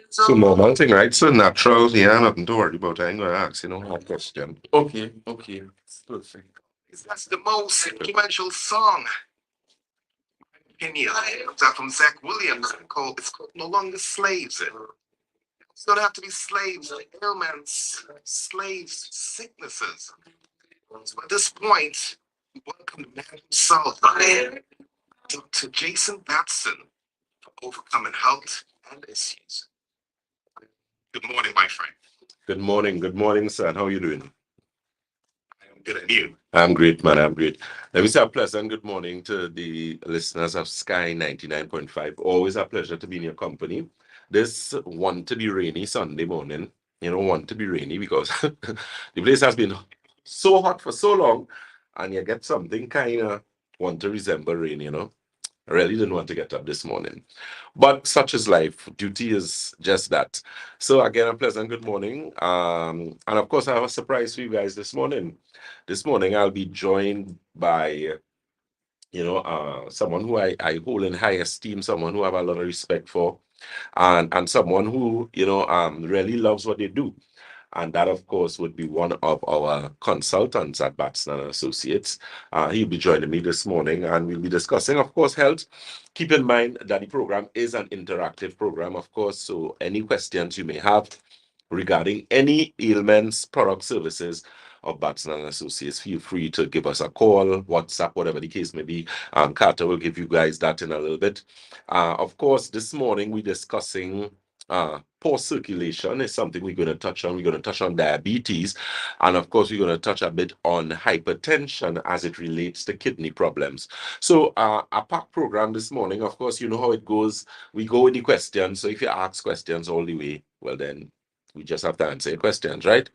So normal thing, right? So natural, yeah, nothing to worry about. I ain't gonna ask, hard question. Okay, okay, perfect. That's the most influential song in here. It's out from Zach Williams it's called No Longer Slaves. It's don't have to be slaves, ailments, slaves, sicknesses. So at this point, welcome the man himself, Dr. Jason Batson, for overcoming health and issues. Good morning, my friend. Good morning, son. How are you doing? I'm good at you. I'm great, man. I'm great. Let me say a pleasant good morning to the listeners of Sky 99.5. Always a pleasure to be in your company. This want to be rainy Sunday morning, want to be rainy because the place has been so hot for so long, and you get something kind of want to resemble rain. I really didn't want to get up this morning. But such is life. Duty is just that. So again, a pleasant good morning. And of course, I have a surprise for you guys this morning. This morning, I'll be joined by, someone who I hold in high esteem, someone who I have a lot of respect for, and someone who, really loves what they do. And that, of course, would be one of our consultants at Batson and Associates. He'll be joining me this morning, and we'll be discussing, of course, health. Keep in mind that the program is an interactive program, of course, so any questions you may have regarding any ailments, product, services of Batson and Associates, feel free to give us a call, WhatsApp, whatever the case may be. Carter will give you guys that in a little bit. Of course, this morning we're discussing poor circulation is something we're going to touch on. We're going to touch on diabetes. And of course, we're going to touch a bit on hypertension as it relates to kidney problems. So a packed program this morning. Of course, you know how it goes. We go with the questions. So if you ask questions all the way, well, then we just have to answer your questions, right?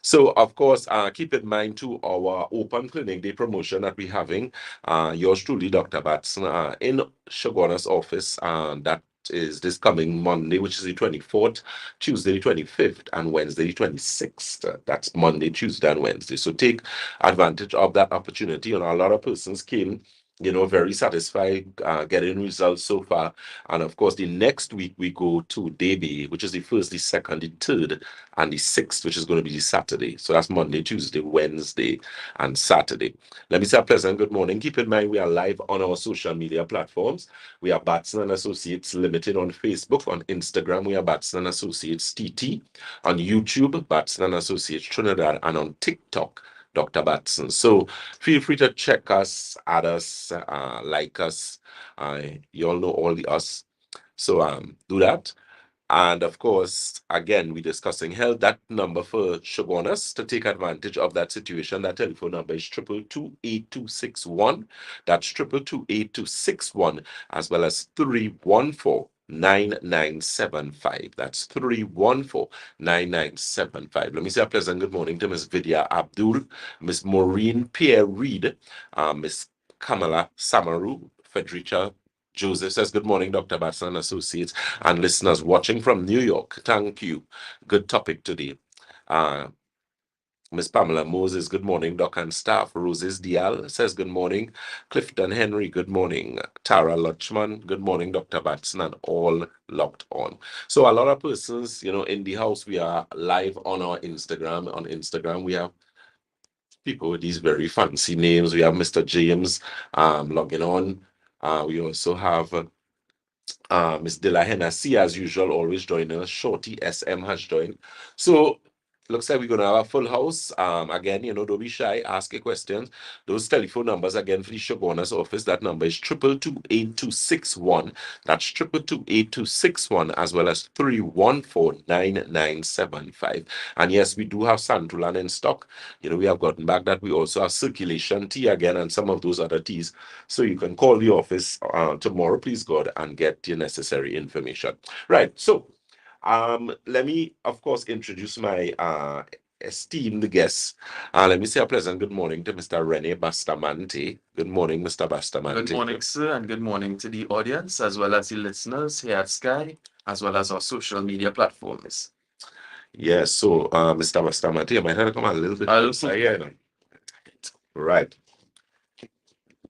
So, of course, keep in mind too our open clinic day promotion that we're having. Yours truly, Dr. Batson, in Shoguna's office, that is this coming Monday, which is the 24th, Tuesday the 25th, and Wednesday the 26th. That's Monday, Tuesday, and Wednesday. So take advantage of that opportunity. A lot of persons came, very satisfied getting results so far. And of course, the next week we go to Day B, which is the first, the second, the third, and the 6th, which is going to be the Saturday. So that's Monday, Tuesday, Wednesday, and Saturday. Let me say a pleasant good morning. Keep in mind we are live on our social media platforms. We are Batson and Associates Limited on Facebook. On Instagram, we are Batson and Associates TT. On YouTube, Batson and Associates Trinidad. And on TikTok, Dr. Batson. So feel free to check us, add us, like us. You all know all the us. So do that. And of course, again, we're discussing health. That number for Shogunas to take advantage of that situation, that telephone number is 222-8261. That's 222-8261, as well as 314-9975. That's 314-9975. Let me say a pleasant good morning to Miss Vidya Abdul, Miss Maureen Pierre Reed, Miss Kamala Samaru, Federica Joseph says, good morning, Dr. Batson and Associates, and listeners watching from New York. Thank you. Good topic today. Uh, Miss Pamela Moses, good morning. Doc and staff. Roses Dial says, good morning. Clifton Henry, good morning. Tara Lutchman, good morning, Dr. Batson, and all locked on. So a lot of persons, in the house, we are live on our Instagram. On Instagram, we have people with these very fancy names. We have Mr. James logging on. We also have Miss Dilla Hennessy, as usual, always joining us. Shorty SM has joined. So looks like we're gonna have a full house. Again, don't be shy, ask your questions. Those telephone numbers again for the Shoguna's office. That number is 222-8261. That's 222-8261, as well as 314-9975. And yes, we do have Santulan in stock. We have gotten back that we also have circulation tea again and some of those other teas. So you can call the office tomorrow, please God, and get your necessary information. Right. So let me, of course, introduce my esteemed guests. Let me say a pleasant good morning to Mr. Rene Bastamante. Good morning, Mr. Bastamante. Good morning, sir, and good morning to the audience, as well as the listeners here at Sky, as well as our social media platforms. Yes, so Mr. Bastamante, you might have to come a little bit closer here. Right.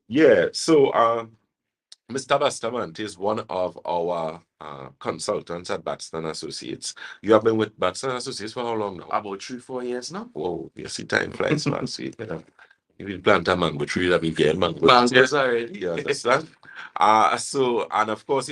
Yeah, so Mr. Bastamante is one of our consultants at Batson Associates. You have been with Batson Associates for how long now? About 3-4 years now. Whoa, you see, time flies fast. If you plant a mango tree, that means get mango. Mangoes already. You understand? So and of course,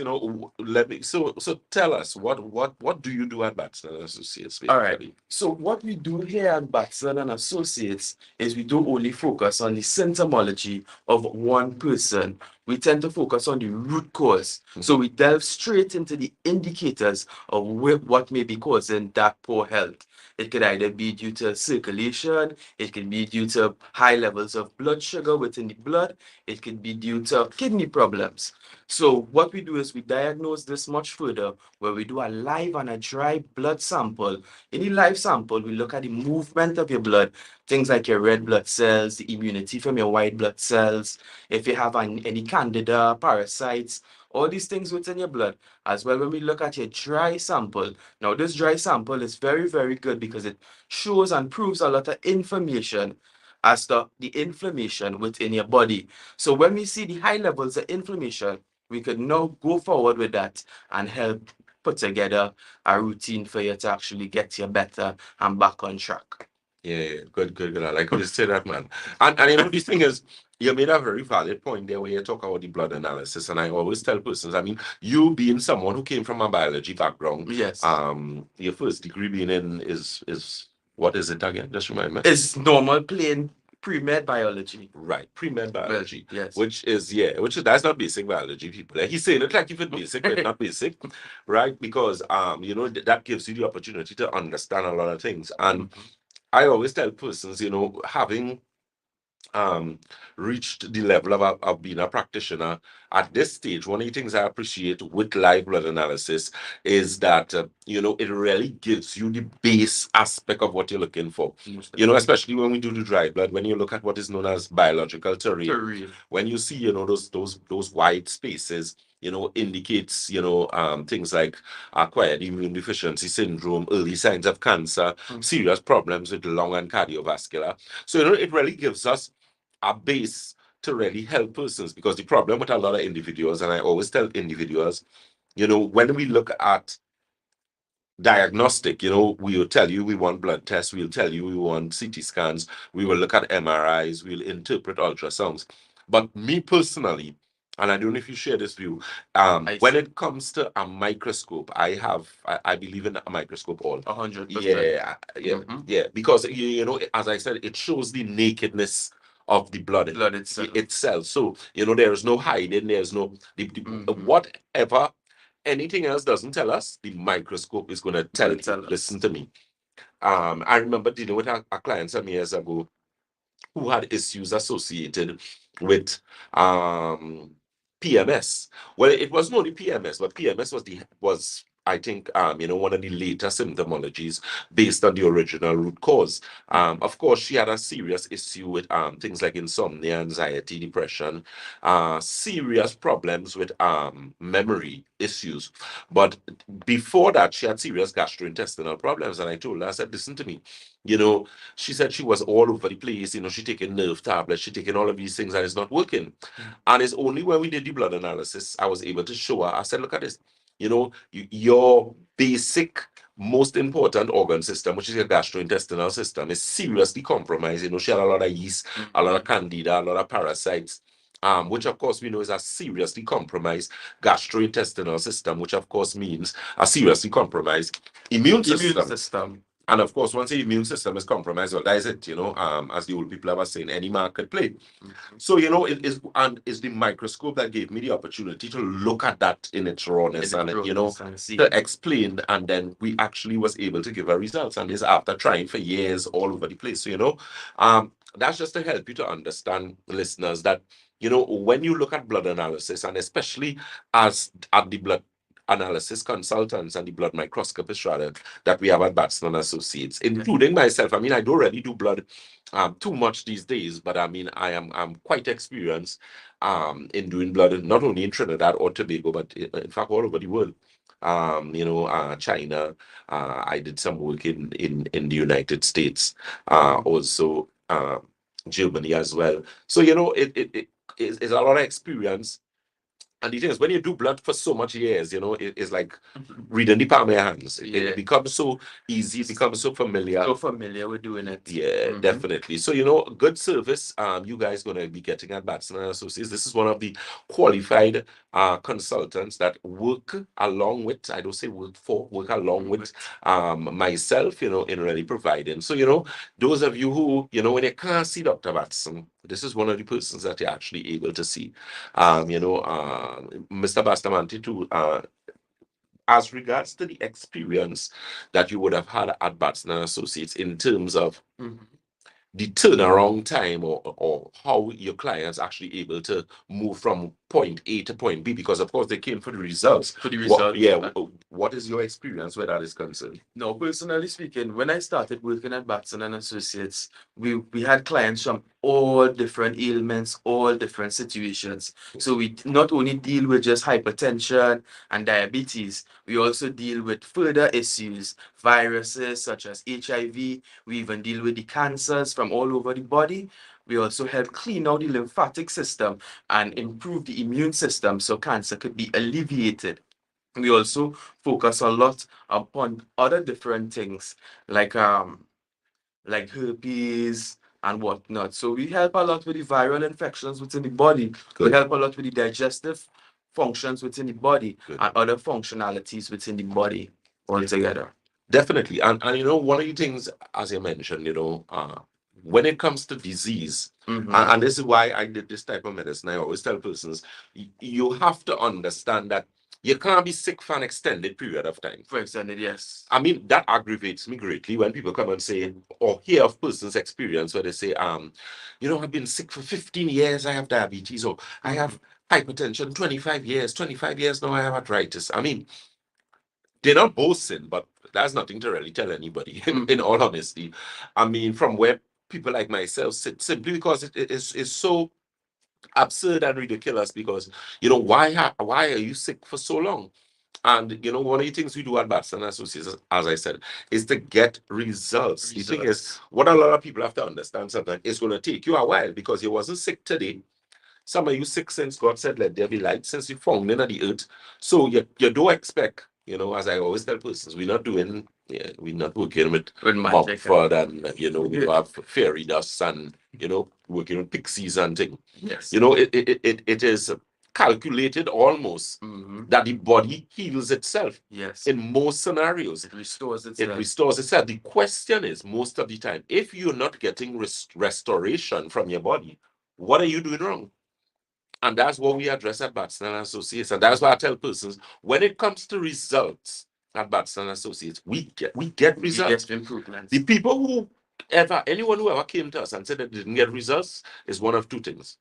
let me so tell us what do you do at Batson Associates, All right. basically? So what we do here at Batson and Associates is we don't only focus on the symptomology of one person. We tend to focus on the root cause. So we delve straight into the indicators of what may be causing that poor health. It could either be due to circulation, it could be due to high levels of blood sugar within the blood, it could be due to kidney problems. So what we do is we diagnose this much further where we do a live and a dry blood sample. In the live sample, we look at the movement of your blood, things like your red blood cells, the immunity from your white blood cells, if you have any candida, parasites, all these things within your blood. As well, when we look at your dry sample, now this dry sample is very, very good because it shows and proves a lot of information as to the inflammation within your body. So when we see the high levels of inflammation, we could now go forward with that and help put together a routine for you to actually get you better and back on track. Yeah, good. I like how you say that, man. And this thing is, you made a very valid point there where you talk about the blood analysis. And I always tell persons, I mean, you being someone who came from a biology background, Yes. Your first degree being in is what is it again? Just remind me. It's normal plain pre-med biology. Right, pre-med biology. Yes. Which is that's not basic biology, people. He's saying it like if it's basic, but not basic, right? Because that gives you the opportunity to understand a lot of things. And I always tell persons, having reached the level of being a practitioner at this stage, one of the things I appreciate with live blood analysis is that it really gives you the base aspect of what you're looking for. Especially when we do the dry blood, when you look at what is known as biological terrain, when you see those wide spaces, indicates things like acquired immune deficiency syndrome, early signs of cancer, serious problems with lung and cardiovascular. So it really gives us a base to really help persons, because the problem with a lot of individuals, and I always tell individuals, when we look at diagnostic, we will tell you we want blood tests, we'll tell you we want CT scans, we will look at MRIs, we'll interpret ultrasounds. But me personally, and I don't know if you share this view, when it comes to a microscope, I believe in a microscope all. 100%. Yeah, because as I said, it shows the nakedness of the blood itself. So there is no hiding, there's no whatever anything else doesn't tell us, the microscope is going to tell you. Listen to me. I remember dealing with a client some years ago who had issues associated with PMS. Well, it wasn't only PMS, but PMS was I think one of the later symptomologies based on the original root cause. Of course, she had a serious issue with things like insomnia, anxiety, depression, serious problems with memory issues. But before that, she had serious gastrointestinal problems. And I told her, I said, listen to me, she said she was all over the place. She taking nerve tablets, she taking all of these things, and it's not working. And it's only when we did the blood analysis, I was able to show her. I said, look at this. Your basic, most important organ system, which is your gastrointestinal system, is seriously compromised. She had a lot of yeast, a lot of candida, a lot of parasites. Which of course we know is a seriously compromised gastrointestinal system, which of course means a seriously compromised immune system. And of course, once the immune system is compromised, well, that is it, as the old people ever saying, any mark could play. So, it is, and it's the microscope that gave me the opportunity to look at that in its rawness and, to explain. And then we actually was able to give her results. And this after trying for years all over the place. So, that's just to help you to understand, listeners, that, when you look at blood analysis, and especially as at the blood analysis consultants and the blood microscopists rather that we have at Batson Associates, including myself. I mean, I don't really do blood too much these days, but I mean, I'm quite experienced in doing blood, not only in Trinidad or Tobago, but in fact all over the world. China. I did some work in the United States, also Germany as well. So it's a lot of experience And the thing is, when you do blood for so much years, it's like reading the palm of your hands. It becomes so easy, it becomes so familiar. So familiar with doing it. Yeah, definitely. So, good service you guys going to be getting at Batson and Associates. This is one of the qualified consultants that work along with, I don't say work along with myself, in really providing. So, those of you who, when you can't see Dr. Batson, this is one of the persons that you're actually able to see. Mr. Bastamante too, as regards to the experience that you would have had at Batson and Associates in terms of the turnaround time or how your clients actually able to move from point A to point B, because of course they came for the results. What is your experience where that is concerned? No, personally speaking, when I started working at Batson and Associates, we had clients from all different ailments, all different situations. So we not only deal with just hypertension and diabetes, we also deal with further issues, viruses such as HIV. We even deal with the cancers from all over the body. We also help clean out the lymphatic system and improve the immune system so cancer could be alleviated. We also focus a lot upon other different things like herpes and whatnot. So we help a lot with the viral infections within the body. We help a lot with the digestive functions within the body and other functionalities within the body altogether. Definitely. And one of the things, as you mentioned, when it comes to disease, and this is why I did this type of medicine, I always tell persons, you have to understand that you can't be sick for an extended period of time. For extended, yes. I mean, that aggravates me greatly when people come and say, or hear of persons' experience where they say, I've been sick for 15 years, I have diabetes, or I have hypertension, 25 years now, I have arthritis. I mean, they're not boasting, but that's nothing to really tell anybody, in all honesty. I mean, from where people like myself sit, simply because it is so absurd and ridiculous, because, why are you sick for so long? And, one of the things we do at Batson Associates, as I said, is to get results. The thing is, what a lot of people have to understand sometimes, it's going to take you a while, because you wasn't sick today. Some of you sick since God said, let there be light, since you found in the earth. So you don't expect, as I always tell persons, we're not working with Mumford and, we have fairy dust and, working with pixies and things. Yes. It is calculated almost that the body heals itself. Yes. In most scenarios. It restores itself. It restores itself. The question is, most of the time, if you're not getting restoration from your body, what are you doing wrong? And that's what we address at Batson and Associates. And that's why I tell persons, when it comes to results at Batson and Associates, we get results. We get improvements. The people anyone who ever came to us and said they didn't get results is one of two things.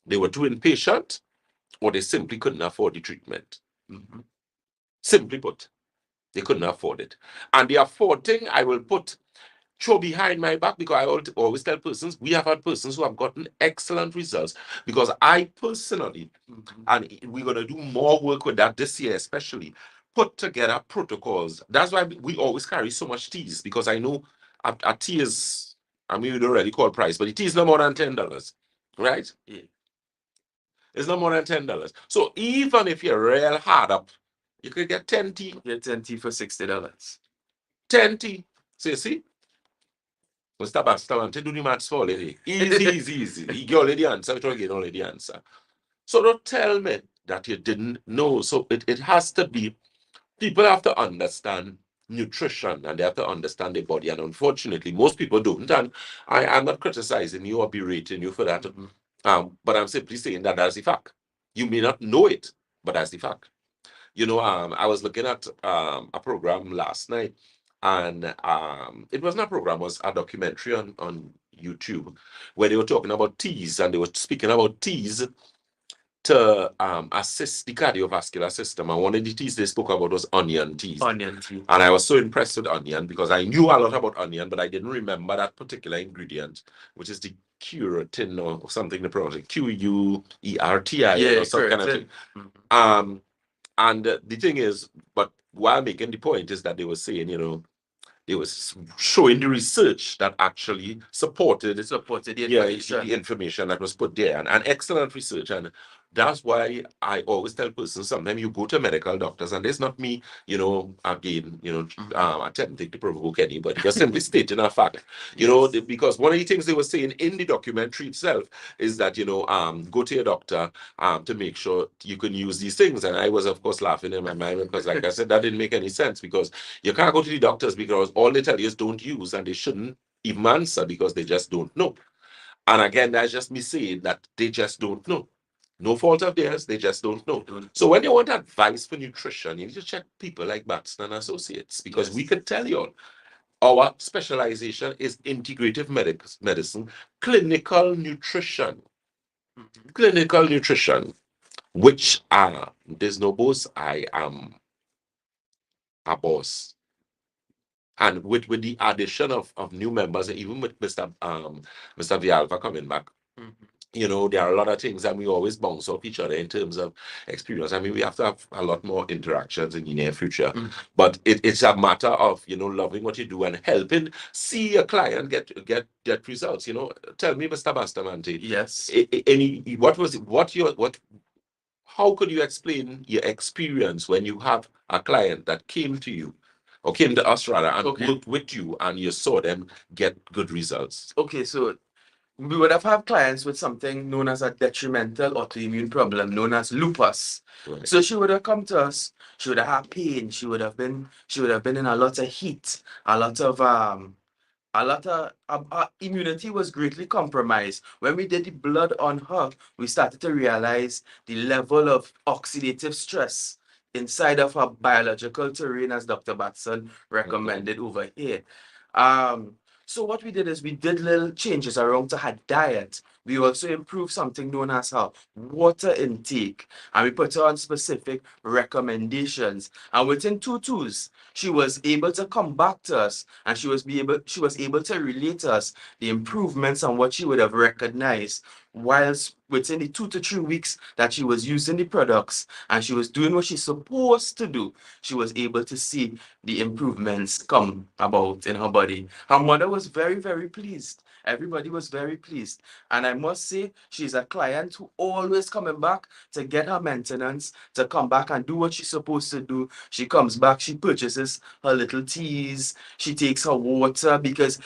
They were too impatient, or they simply couldn't afford the treatment. Simply put, they couldn't afford it. And the afford thing, I will throw behind my back, because I always tell persons, we have had persons who have gotten excellent results, because I personally, and we're going to do more work with that this year especially, put together protocols. That's why we always carry so much teas, because I know a tea is, I mean, we don't really call price, but the tea is no more than $10, right? Yeah. It's no more than $10. So even if you're real hard up, you could get 10 tea. Get 10 tea for $60. 10 tea. So you see? Mr. Bastamante, do the maths for lady. Easy. You get already answer, we try to get already answer. So don't tell me that you didn't know. So it has to be, people have to understand nutrition, and they have to understand their body. And unfortunately, most people don't. And I'm not criticizing you or berating you for that. But I'm simply saying that that's the fact. You may not know it, but that's the fact. I was looking at a program last night, and it wasn't a program, it was a documentary on YouTube, where they were talking about teas, and they were speaking about teas to assist the cardiovascular system. And one of the teas they spoke about was onion teas. Onion tea. And I was so impressed with onion, because I knew a lot about onion, but I didn't remember that particular ingredient, which is the curetin or something, the pronounce it, QUERTI, or some kind of thing. And the thing is, but while making the point is that they were saying, they were showing the research that actually supported the information. The information that was put there, and excellent research. And That's why I always tell persons sometimes you go to medical doctors, and it's not me, again, attempting to provoke anybody, just simply stating a fact, Yes. because one of the things they were saying in the documentary itself is that, go to your doctor to make sure you can use these things. And I was, of course, laughing in my mind because, like I said, that didn't make any sense because you can't go to the doctors because all they tell you is don't use, and they shouldn't even answer because they just don't know. And again, that's just me saying that they just don't know. No fault of theirs, they just don't know. Don't. So when you want advice for nutrition, you need to check people like Batson and Associates because we Yes. can tell you our specialization is integrative medicine, clinical nutrition, Mhm. clinical nutrition, which there's no boss. I am a boss. And with the addition of new members, even with Mr. Vialva coming back, Mhm. there are a lot of things and we always bounce off each other in terms of experience. I mean, we have to have a lot more interactions in the near future, Mhm. but it's a matter of, loving what you do and helping see a client get results. Tell me, Mr. Bastamante, Yes. any, what was it, how could you explain your experience when you have a client that came to you or came to us rather and Okay. worked with you and you saw them get good results? Okay. So we would have had clients with something known as a detrimental autoimmune problem known as lupus. Right. So she would have come to us, she would have had pain, she would have been in a lot of heat, a lot of her immunity was greatly compromised. When we did the blood on her, we started to realize the level of oxidative stress inside of her biological terrain, as Dr. Batson Okay. recommended over here. Um, so what we did is we did little changes around to her diet. We also improved something known as her water intake, and we put her on specific recommendations. And within 2 2s, she was able to come back to us, and she was able to relate to us the improvements and what she would have recognized whilst within the 2 to 3 weeks that she was using the products and she was doing what she's supposed to do. She was able to see the improvements come about in her body. Her mother was very, very pleased. Everybody was very pleased. And I must say, she's a client who always coming back to get her maintenance, to come back and do what she's supposed to do. She comes back, she purchases her little teas, she takes her water, because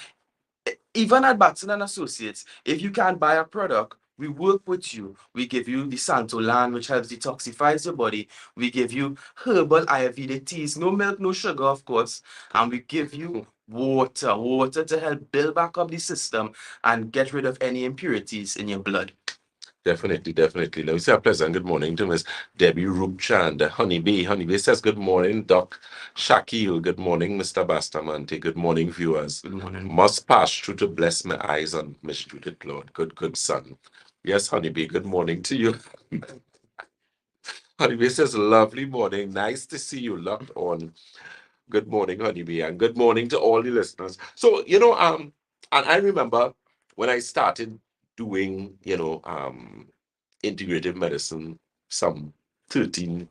even at Batson and Associates, if you can't buy a product, we work with you. We give you the Santolan, which helps detoxifies your body. We give you herbal Ayurvedic teas, no milk, no sugar, of course. And we give you water to help build back up the system and get rid of any impurities in your blood. Definitely, definitely. Let me say a pleasant good morning to Miss Debbie Rupchand, Honeybee. Honeybee says good morning, Doc Shakil. Good morning, Mr. Bastamante. Good morning, viewers. Good morning. Must pass through to bless my eyes on Miss Judith Lord. Good, good son. Yes, Honeybee, good morning to you. Honeybee says, lovely morning. Nice to see you locked on. Good morning, Honeybee, and good morning to all the listeners. So, and I remember when I started doing, integrative medicine some 13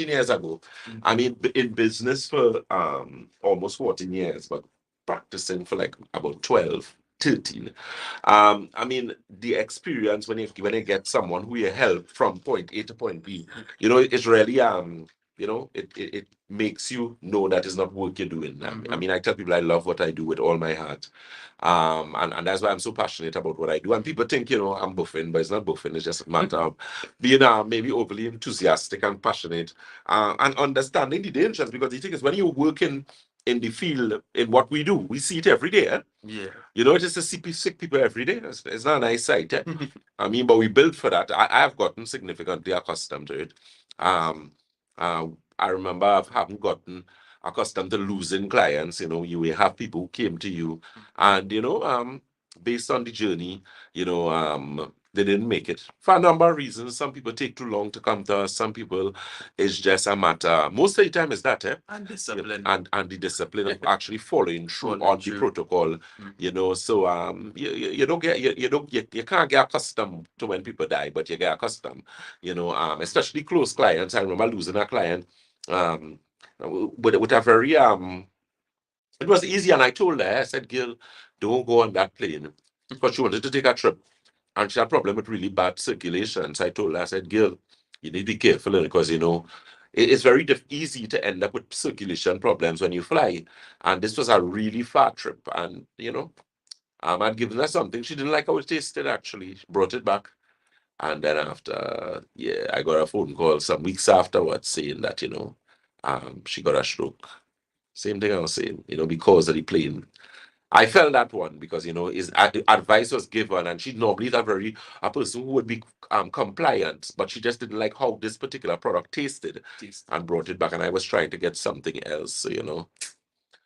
years ago. I mean, in business for almost 14 years, but practicing for like about 12, 13. I mean, the experience when you get someone who you help from point A to point B, it's really it makes you know that it's not work you're doing. I mean, I tell people I love what I do with all my heart. And that's why I'm so passionate about what I do. And people think, I'm buffing, but it's not buffing, it's just a matter of being maybe overly enthusiastic and passionate, and understanding the dangers. Because the thing is, when you're working in the field, in what we do, we see it every day. Yeah. Just to see sick people every day. It's not a nice sight. I mean, but we built for that. I have gotten significantly accustomed to it. Um, uh, I remember I haven't gotten accustomed to losing clients. You will have people who came to you, and based on the journey, they didn't make it for a number of reasons. Some people take too long to come to us. Some people, it's just a matter. Most of the time, is that And discipline. and the discipline of actually following through Following on the through. protocol. So you don't get you can't get accustomed to when people die, but you get accustomed. Especially close clients. I remember losing a client um with a very it was easy, and I told her, I said, Gil, don't go on that plane, because she wanted to take a trip and she had a problem with really bad circulation. So I told her, I said, girl, you need to be careful because, it's very easy to end up with circulation problems when you fly. And this was a really far trip. And, I'd given her something. She didn't like how it tasted, actually. She brought it back. And then after, yeah, I got a phone call some weeks afterwards saying that, she got a stroke. Same thing I was saying, because of the plane. I felt that one because his advice was given, and she normally is a person who would be compliant, but she just didn't like how this particular product tasted and brought it back. And I was trying to get something else, so.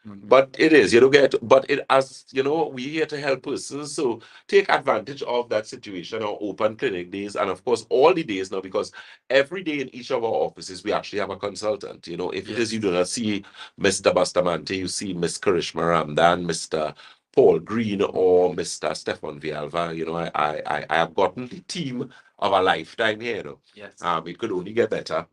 But it is, you don't get, but it as we're here to help persons. So take advantage of that situation or open clinic days, and of course, all the days now, because every day in each of our offices, we actually have a consultant. If it is you do not see Mr. Bastamante, you see Miss Karishma Ramdan, Mr. Paul Green, or Mr. Stefan Vialva. I have gotten the team of a lifetime here. Yes. It could only get better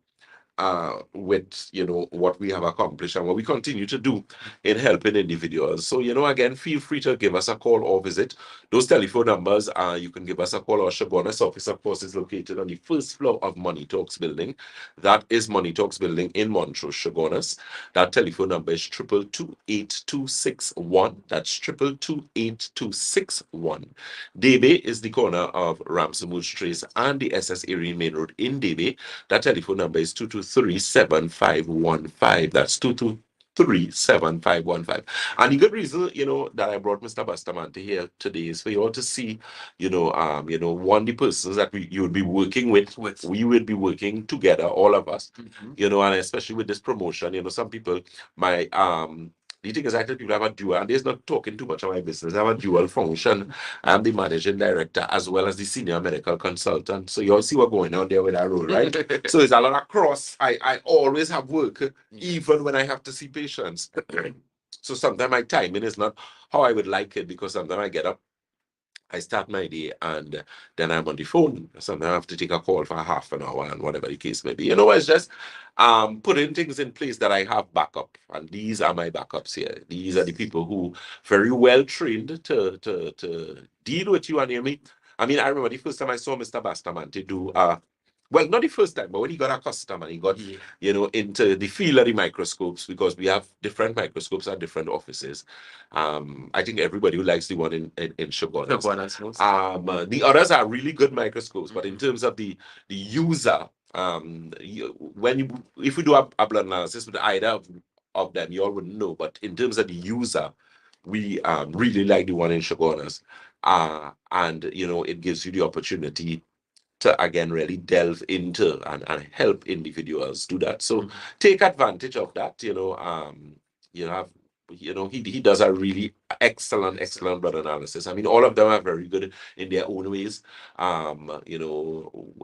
with what we have accomplished and what we continue to do in helping individuals. So again, feel free to give us a call or visit those telephone numbers. You can give us a call. Our Shogunas office, of course, is located on the first floor of Money Talks building. That is Money Talks building in Montrose, Shogunas. That telephone number is 222-8261. That's 222-8261. Debe is the corner of Ramsamud Trace and the SS Area Main Road in Debe. That telephone number is 223-7515. That's 223-7515. And the good reason, that I brought Mr. Bastamante here today is for you all to see, one of the persons that you would be working with. We will be working together, all of us, and especially with this promotion, some people, the thing is, I tell people I have a dual, and there's not talking too much of my business. I have a dual function. I'm the managing director as well as the senior medical consultant. So you all see what's going on there with that role, right? So it's a lot of cross. I always have work, even when I have to see patients. So sometimes my timing is not how I would like it, because sometimes I get up, I start my day, and then I'm on the phone. Sometimes I have to take a call for half an hour, and whatever the case may be. It's just putting things in place that I have backup. And these are my backups here. These are the people who very well trained to deal with you and hear me. I mean, I remember the first time I saw Mr. Bastamante do well, not the first time, but when he got accustomed and he got, into the field of the microscopes, because we have different microscopes at different offices. I think everybody who likes the one in Shogunas. The others are really good microscopes, but in terms of the user, if we do a blood analysis with either of them, you all wouldn't know. But in terms of the user, we really like the one in Shogunas. And it gives you the opportunity to again really delve into and help individuals do that. So take advantage of that. You have he does a really excellent blood analysis. I mean, all of them are very good in their own ways.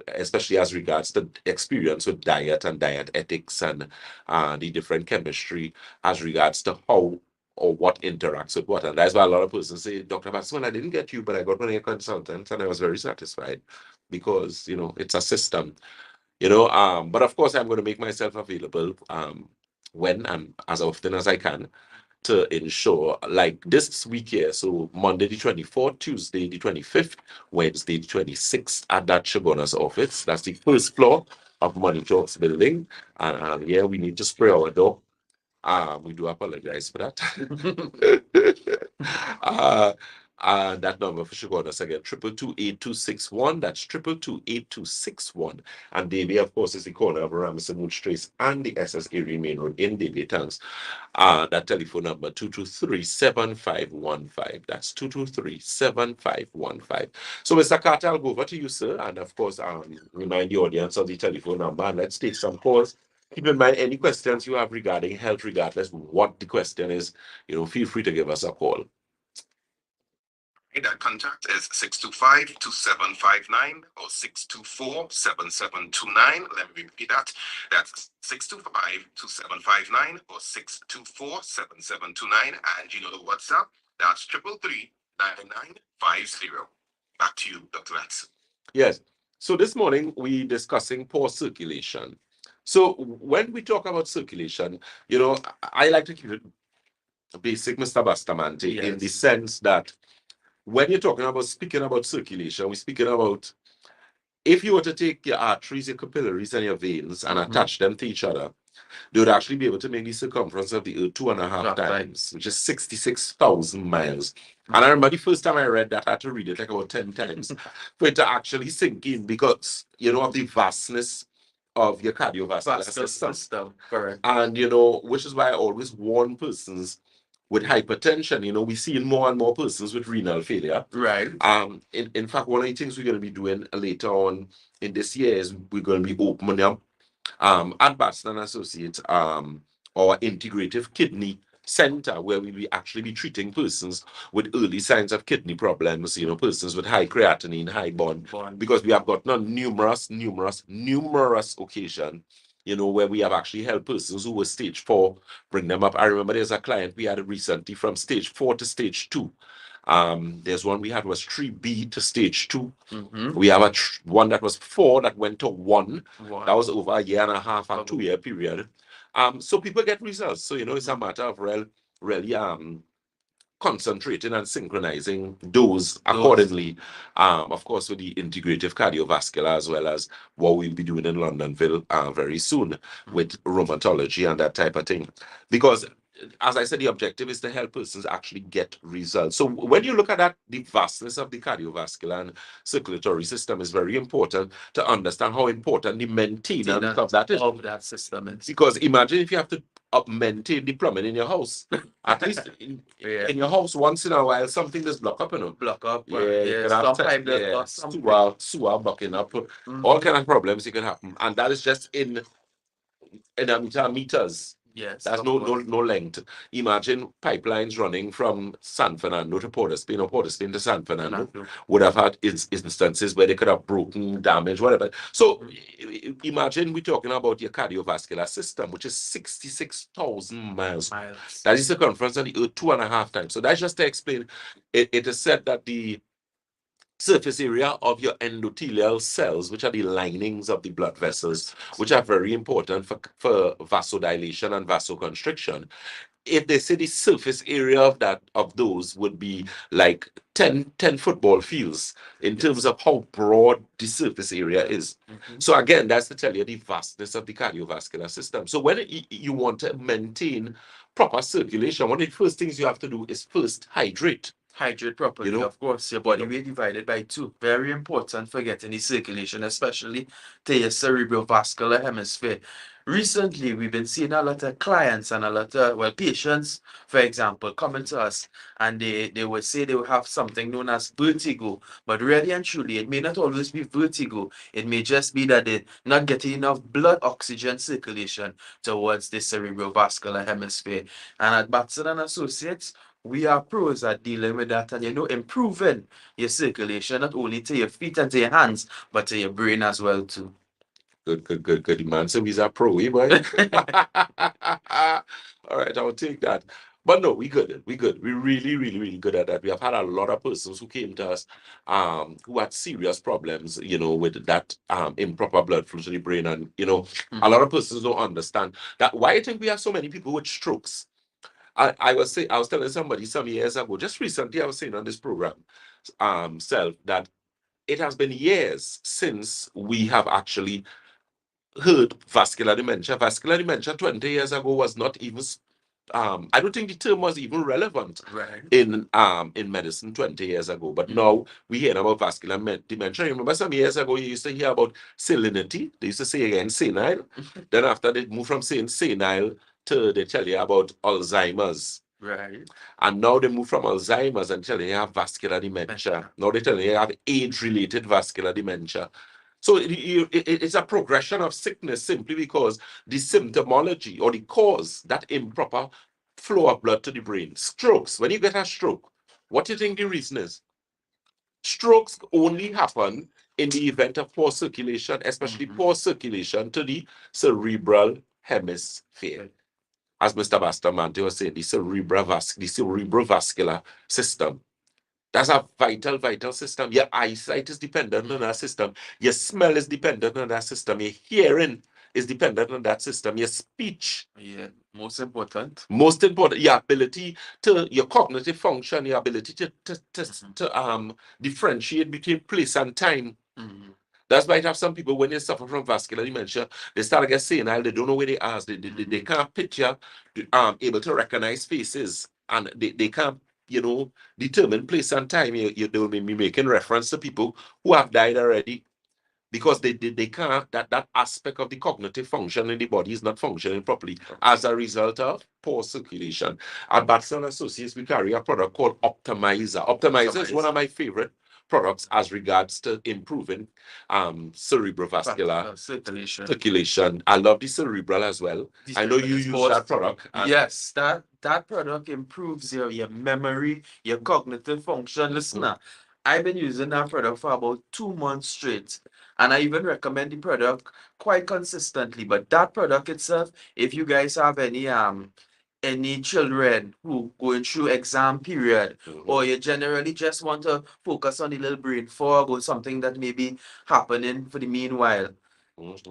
Especially as regards to experience with diet and diet ethics and the different chemistry as regards to how or what interacts with what. And that's why a lot of persons say, Dr. Batson, I didn't get you, but I got one of your consultants and I was very satisfied, because it's a system. But of course I'm going to make myself available when and as often as I can to ensure, like this week here, so Monday the 24th, Tuesday the 25th, Wednesday the 26th at that Shogunas office. That's the first floor of Money Talks building. And yeah, we need to spray our door. We do apologize for that. That number for Shogunas again, 222-8261. That's 222-8261. And Davy, of course, is the corner of Ramson Wood Trace and the SS Erie Main Road in Davy, thanks. That telephone number 223-7515. That's 223-7515. So, Mr. Carter, I'll go over to you, sir, and of course, remind the audience of the telephone number, and let's take some calls. Keep in mind any questions you have regarding health, regardless what the question is, feel free to give us a call. That contact is 625-2759 or 624-7729. Let me repeat that. That's 625-2759 or 624-7729. And the WhatsApp, that's 333-9950. Back to you, Dr. Batson. Yes. So this morning we're discussing poor circulation. So when we talk about circulation, I like to keep it basic, Mr. Bastamante, in the sense that when you're talking about speaking about circulation, we're speaking about if you were to take your arteries, your capillaries, and your veins and attach them to each other, they would actually be able to make the circumference of the Earth 2.5 Half times, which is 66,000 miles. And I remember the first time I read that, I had to read it like about 10 times for it to actually sink in because, you know, of the vastness of your cardiovascular Vascular system. system, correct. And, you know, which is why I always warn persons with hypertension. You know, we see more and more persons with renal failure. Right. In fact, one of the things we're going to be doing later on in this year is we're going to be opening up at Batson and Associates, our integrative kidney center, where we'll be actually be treating persons with early signs of kidney problems, you know, persons with high creatinine, high bond, because we have gotten numerous occasions, you know, where we have actually helped persons who were stage 4, bring them up. I remember there's a client we had recently from stage 4 to stage 2. There's one we had was 3B to stage 2. We have one that was 4 that went to 1. That was over a year and a half and 2 year period. So people get results. So, you know, it's a matter of really concentrating and synchronizing those accordingly. Of course, with the integrative cardiovascular, as well as what we'll be doing in Londonville very soon with rheumatology and that type of thing. Because as I said, the objective is to help persons actually get results. So when you look at that, the vastness of the cardiovascular and circulatory system is very important to understand how important the maintenance of that is. Of that system is. Because imagine if you have to maintain the plumbing in your house. At least in your house, once in a while, something just block up, you know. Block up. Sewer blocking up. All kind of problems you can happen. And that is just in meters. Yes. That's no length. Imagine pipelines running from San Fernando to Port of Spain or Port of Spain to San Fernando would have had instances where they could have broken, damaged, whatever. So imagine we're talking about your cardiovascular system, which is 66,000 miles. That is the circumference of the Earth 2.5 times. So that's just to explain. It is said that the surface area of your endothelial cells, which are the linings of the blood vessels, which are very important for vasodilation and vasoconstriction. If they say the surface area of those would be like 10 football fields in terms of how broad the surface area is. So again, that's to tell you the vastness of the cardiovascular system. So when you want to maintain proper circulation, one of the first things you have to do is first hydrate. Hydrate properly, you know, of course. Your body weight divided by 2. Very important for getting the circulation, especially to your cerebrovascular hemisphere. Recently, we've been seeing a lot of clients and a lot of, patients, for example, coming to us and they would say they will have something known as vertigo. But really and truly, it may not always be vertigo. It may just be that they're not getting enough blood oxygen circulation towards the cerebrovascular hemisphere. And at Batson and Associates, we are pros at dealing with that and, you know, improving your circulation, not only to your feet and to your hands, but to your brain as well, too. Good. Man, so he's a pro, boy. All right, I'll take that. But no, we good. We're really good at that. We have had a lot of persons who came to us who had serious problems, you know, with that improper blood flow to the brain. And, you know, a lot of persons don't understand that. Why I think we have so many people with strokes. I was telling somebody some years ago, just recently, I was saying on this program, that it has been years since we have actually heard vascular dementia. Vascular dementia 20 years ago was not even I don't think the term was even relevant in medicine 20 years ago. But now we hear about vascular dementia. Remember some years ago you used to hear about salinity. They used to say again senile. Then after they moved from saying senile to they tell you about Alzheimer's. Right. And now they move from Alzheimer's and tell you have vascular dementia. Now they tell you have age-related vascular dementia. So it's a progression of sickness simply because the symptomology or the cause, that improper flow of blood to the brain. Strokes. When you get a stroke, what do you think the reason is? Strokes only happen in the event of poor circulation, especially poor circulation to the cerebral hemisphere. As Mr. Bastamante was saying, the cerebrovascular system. That's a vital system. Your eyesight is dependent on that system. Your smell is dependent on that system. Your hearing is dependent on that system. Your speech, Yeah, most important. most important, your ability to your cognitive function, your ability to differentiate between place and time. Mhm. That's why you have some people when they suffer from vascular dementia, they start to get senile, they don't know where they are. They can't picture, able to recognize faces, and they can't, determine place and time. They will be making reference to people who have died already because they can't, that aspect of the cognitive function in the body is not functioning properly as a result of poor circulation. At Batson Associates, we carry a product called Optimizer. Optimizer is one of my favorite products as regards to improving cerebrovascular Circulation. circulation. I love the cerebral as well. I know you use that product. Yes, that product improves your memory, your cognitive function. Listen, now, I've been using that product for about 2 months straight, and I even recommend the product quite consistently. But that product itself, if you guys have any children who going through exam period, or you generally just want to focus on the little brain fog or something that may be happening for the meanwhile,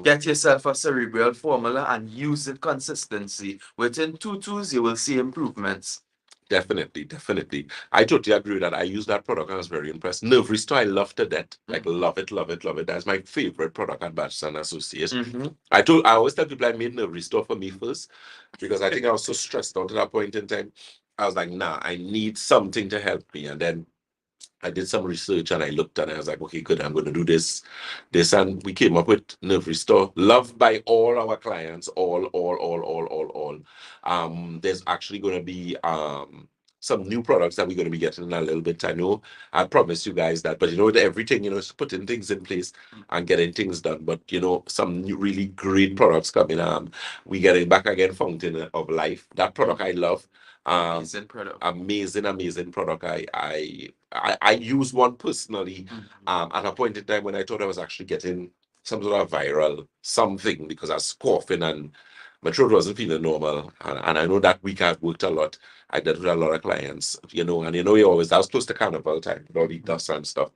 get yourself a cerebral formula and use it consistency. Within 2 2s, you will see improvements. Definitely, definitely. I totally agree with that. I use that product. I was very impressed. Nerve Restore, I love to death. Like, love it, love it, love it. That's my favorite product at Batson Associates. I always tell people I made Nerve Restore for me first because I think I was so stressed out at that point in time. I was like, nah, I need something to help me. And then I did some research and I looked and I was like, okay, good, I'm going to do this. And we came up with Nerve Restore, loved by all our clients, all. There's actually going to be some new products that we're going to be getting in a little bit. I know I promised you guys that, but everything, is putting things in place and getting things done. But, some new, really great products coming. We getting back again, Fountain of Life. That product I love. Amazing product. Amazing product. I use one personally at a point in time when I thought I was actually getting some sort of viral something because I was coughing and my throat wasn't feeling normal. And I know that week I've worked a lot. I did with a lot of clients, and that was close to carnival time with all the dust and stuff.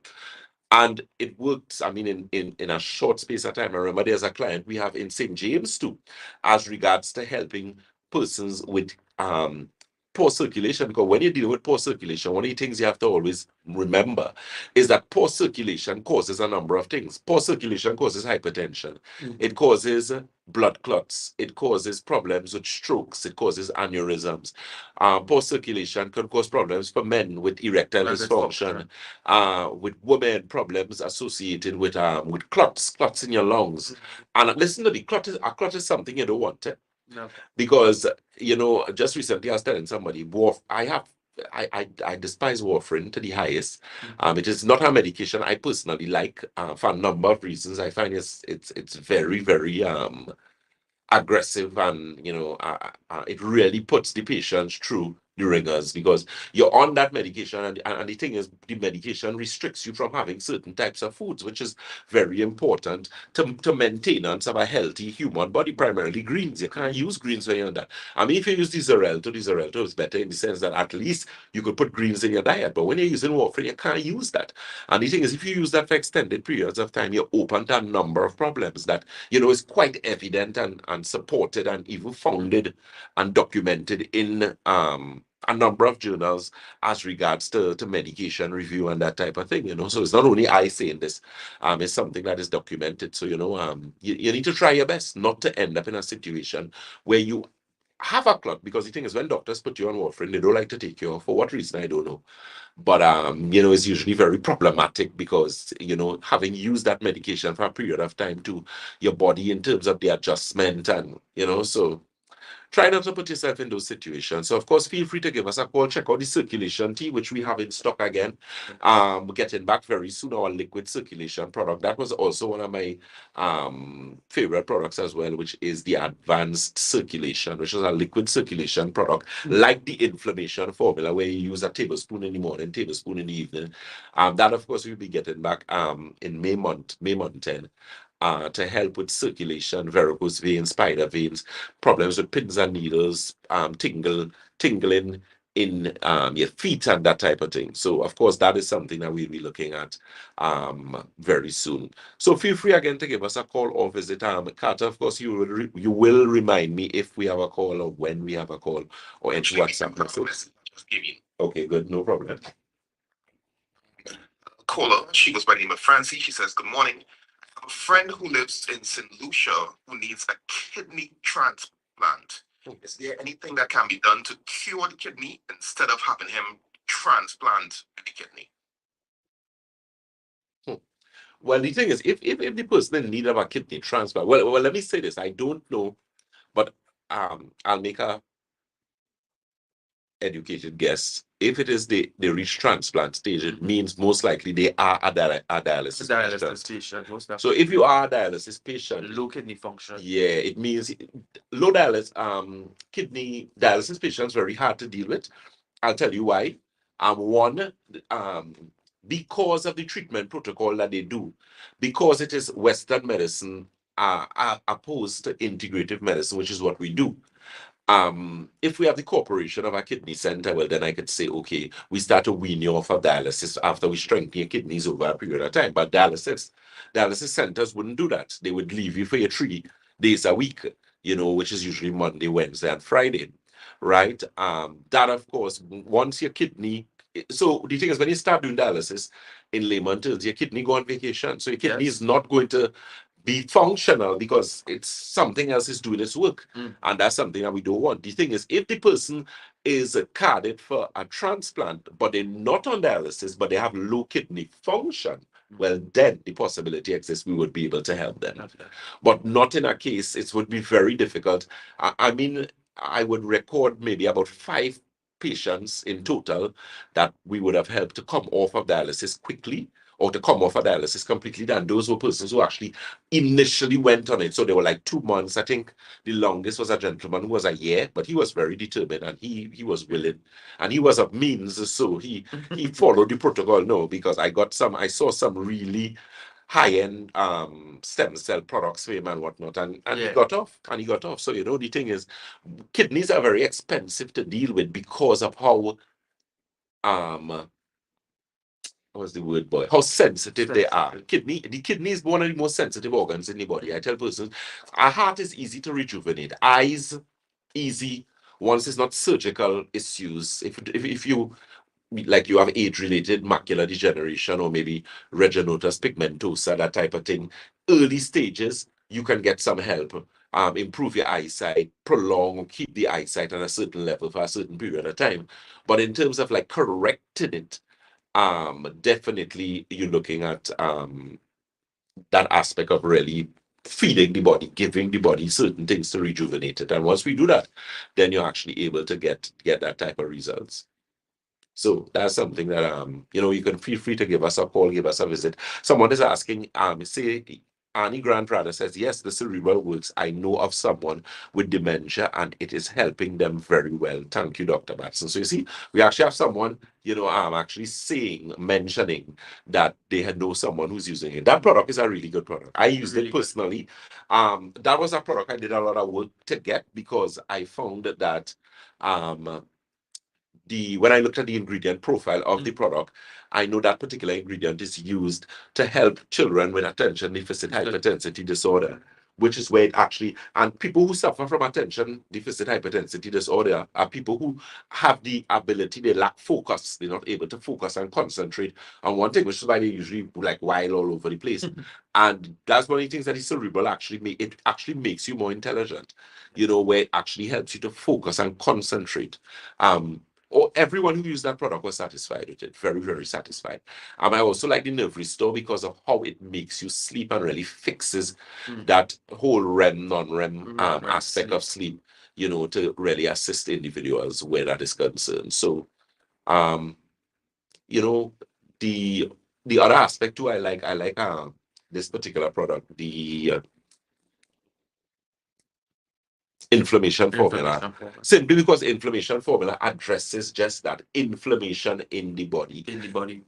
And it worked, I mean, in a short space of time. I remember there's a client we have in St. James too, as regards to helping persons with poor circulation. Because when you're dealing with poor circulation, one of the things you have to always remember is that poor circulation causes a number of things. Poor circulation causes hypertension. It causes blood clots. It causes problems with strokes. It causes aneurysms. Poor circulation can cause problems for men with erectile dysfunction. With women, problems associated with clots in your lungs. And listen to me, a clot is something you don't want. No. Because just recently I was telling somebody, I despise warfarin to the highest. It is not a medication I personally like for a number of reasons. I find it's very, very aggressive, and it really puts the patients through the ringers because you're on that medication, and the thing is, the medication restricts you from having certain types of foods, which is very important to maintenance of a healthy human body, primarily greens. You can't use greens when you're on that. I mean, if you use the Xarelto is better in the sense that at least you could put greens in your diet, but when you're using warfarin, you can't use that. And the thing is, if you use that for extended periods of time, you're open to a number of problems that is quite evident and supported and even founded and documented in a number of journals as regards to medication review and that type of thing. So it's not only I saying this, it's something that is documented. So you need to try your best not to end up in a situation where you have a clot, because the thing is, when doctors put you on warfarin, they don't like to take you off. For what reason, I don't know. But it's usually very problematic because having used that medication for a period of time to your body in terms of the adjustment, and so try not to put yourself in those situations. So, of course, feel free to give us a call. Check out the circulation tea, which we have in stock again. We're getting back very soon our liquid circulation product. That was also one of my favorite products as well, which is the advanced circulation, which is a liquid circulation product, like the inflammation formula, where you use a tablespoon in the morning, tablespoon in the evening. That, of course, we'll be getting back in May month 10. To help with circulation, varicose veins, spider veins, problems with pins and needles, tingling, in your feet and that type of thing. So of course that is something that we'll be looking at very soon. So feel free again to give us a call or visit Carter. Of course, you will remind me if we have a call or when we have a call or any WhatsApp message. Just give you Okay, good, no problem. a caller. She goes by the name of Francie. She says, "Good morning. I have a friend who lives in St. Lucia who needs a kidney transplant. Is there anything that can be done to cure the kidney instead of having him transplant the kidney?" Well, the thing is, if the person in need of a kidney transplant, well, let me say this: I don't know, but I'll make a educated guess. If it is they reach transplant stage, it means most likely they are a dialysis Dialysis patient. patient, most So if you are a dialysis patient, low kidney function. yeah, it means low dialysis kidney dialysis patients very hard to deal with. I'll tell you why. One, um, because of the treatment protocol that they do, because it is Western medicine opposed to integrative medicine, which is what we do. If we have the corporation of a kidney center, well, then I could say, okay, we start to wean you off of dialysis after we strengthen your kidneys over a period of time. But dialysis centers wouldn't do that. They would leave you for your 3 days a week, which is usually Monday, Wednesday, and Friday, right? That, of course, once your kidney, so the thing is, when you start doing dialysis, in layman terms, your kidney go on vacation. So your kidney is not going to be functional because it's something else is doing its work. And that's something that we don't want. The thing is, if the person is carded for a transplant, but they're not on dialysis, but they have low kidney function, well, then the possibility exists we would be able to help them. Okay. But not in a case, it would be very difficult. I mean, I would record maybe about 5 patients in total that we would have helped to come off of dialysis quickly or to come off of dialysis completely. And those were persons who actually initially went on it. So they were like 2 months. I think the longest was a gentleman who was a year, but he was very determined and he was willing and he was of means. So he followed the protocol. No, because I saw some really high-end stem cell products for him and whatnot, and he got off. So the thing is, kidneys are very expensive to deal with because of how what's the word, boy? How sensitive they are. The kidney is one of the most sensitive organs in the body. I tell persons, our heart is easy to rejuvenate. Eyes, easy. Once it's not surgical issues. If you like you have age-related macular degeneration or maybe retinotis pigmentosa, that type of thing, early stages, you can get some help. Improve your eyesight, prolong or keep the eyesight at a certain level for a certain period of time. But in terms of like correcting it, definitely you're looking at that aspect of really feeding the body, giving the body certain things to rejuvenate it. And once we do that, then you're actually able to get that type of results. So that's something that you can feel free to give us a call, give us a visit. Someone is asking, say Annie Grandfather says, yes, the cerebral works. I know of someone with dementia and it is helping them very well. Thank you, Dr. Batson. So you see, we actually have someone, actually mentioning that they had know someone who's using it. That product is a really good product. I used it personally. That was a product I did a lot of work to get because I found that when I looked at the ingredient profile of the product, I know that particular ingredient is used to help children with attention deficit hyperintensity disorder, which is where it actually, and people who suffer from attention deficit hyperintensity disorder are people who have the ability, they lack focus, they're not able to focus and concentrate on one thing, which is why they usually like wild all over the place. And that's one of the things that the cerebral it actually makes you more intelligent, where it actually helps you to focus and concentrate. Everyone who used that product was satisfied with it, very, very satisfied. I also like the nerve restore because of how it makes you sleep and really fixes that whole REM, non-REM aspect of sleep, to really assist individuals where that is concerned. So, the other aspect too, I like this particular product, the inflammation formula, simply because inflammation formula addresses just that inflammation in the body.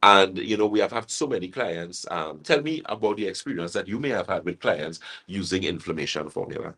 And we have had so many clients. Tell me about the experience that you may have had with clients using inflammation formula.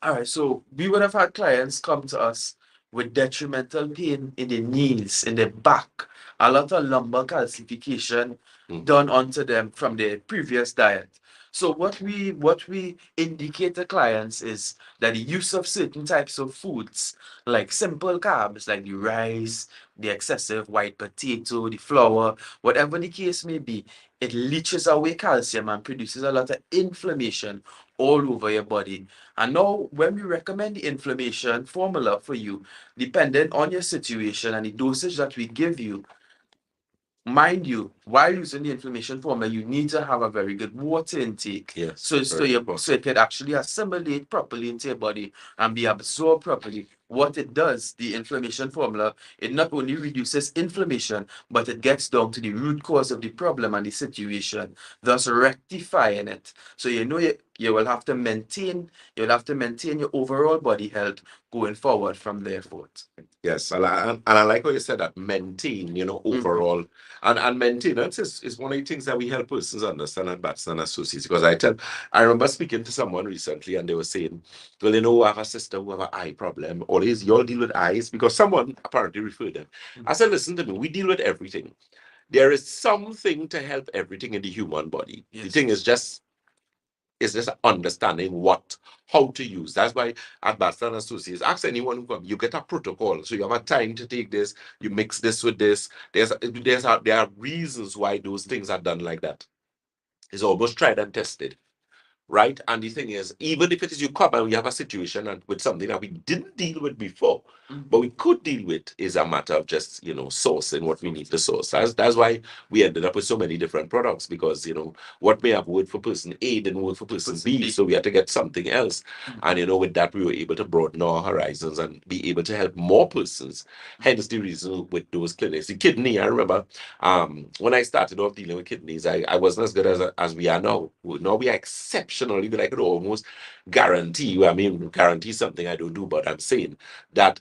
All right, so we would have had clients come to us with detrimental pain in the knees, in the back, a lot of lumbar calcification done onto them from their previous diet. So what we indicate to clients is that the use of certain types of foods, like simple carbs, like the rice, the excessive white potato, the flour, whatever the case may be, it leaches away calcium and produces a lot of inflammation all over your body. And now, when we recommend the inflammation formula for you, depending on your situation and the dosage that we give you, mind you, while using the inflammation formula, you need to have a very good water intake. Yes, So very so it can actually assimilate properly into your body and be absorbed properly. What it does, the inflammation formula, it not only reduces inflammation, but it gets down to the root cause of the problem and the situation, thus rectifying it. So you will have to maintain your overall body health going forward from there forth. Yes, and I like how you said that maintain, overall. And maintenance is one of the things that we help persons understand at Batson Associates. Because I remember speaking to someone recently and they were saying, well, I have a sister who have an eye problem. Always, you all deal with eyes because someone apparently referred them. I said, listen to me, we deal with everything. There is something to help everything in the human body. The thing is just understanding how to use. That's why at Batson Associates, ask anyone who comes, you get a protocol. So you have a time to take this, you mix this with this. There are reasons why those things are done like that. It's almost tried and tested. Right? And the thing is, even if it is you come and we have a situation with something that we didn't deal with before, but we could deal with, is a matter of just, sourcing what we need to source. That's why we ended up with so many different products because, what may have worked for person A didn't work for person B. So we had to get something else. And, with that, we were able to broaden our horizons and be able to help more persons. Hence the reason with those clinics. The kidney, I remember when I started off dealing with kidneys, I wasn't as good as we are now. Now we are exceptionally good. I could almost guarantee something I don't do, but I'm saying that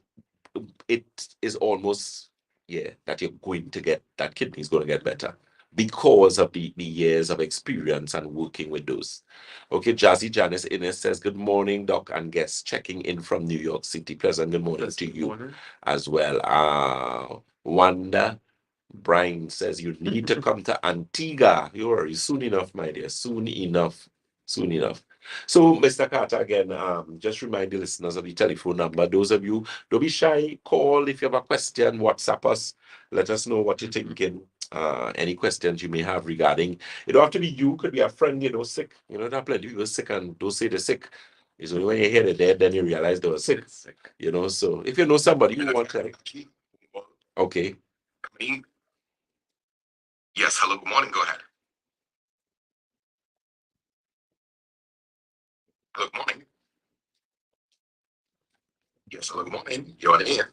it is almost, that you're going to get, that kidney is going to get better because of the years of experience and working with those. Okay, Jazzy Janice Innes says, good morning, Doc and guests checking in from New York City. Pleasant good morning to you as well. Wanda Brian says you need to come to Antigua. You're soon enough, my dear. Soon enough. Soon enough. So, Mr. Carter, again, just remind the listeners of the telephone number. Those of you, don't be shy. Call if you have a question. WhatsApp us. Let us know what you're thinking. Any questions you may have regarding. It don't have to be you. Could be a friend, sick. There are plenty of people sick and don't say they're sick. It's only when you hear they're dead, then you realize they were sick. So if you know somebody who wants to. Okay. Yes, hello, good morning, go ahead. Hello, good morning. Yes, hello, good morning. You're on the air.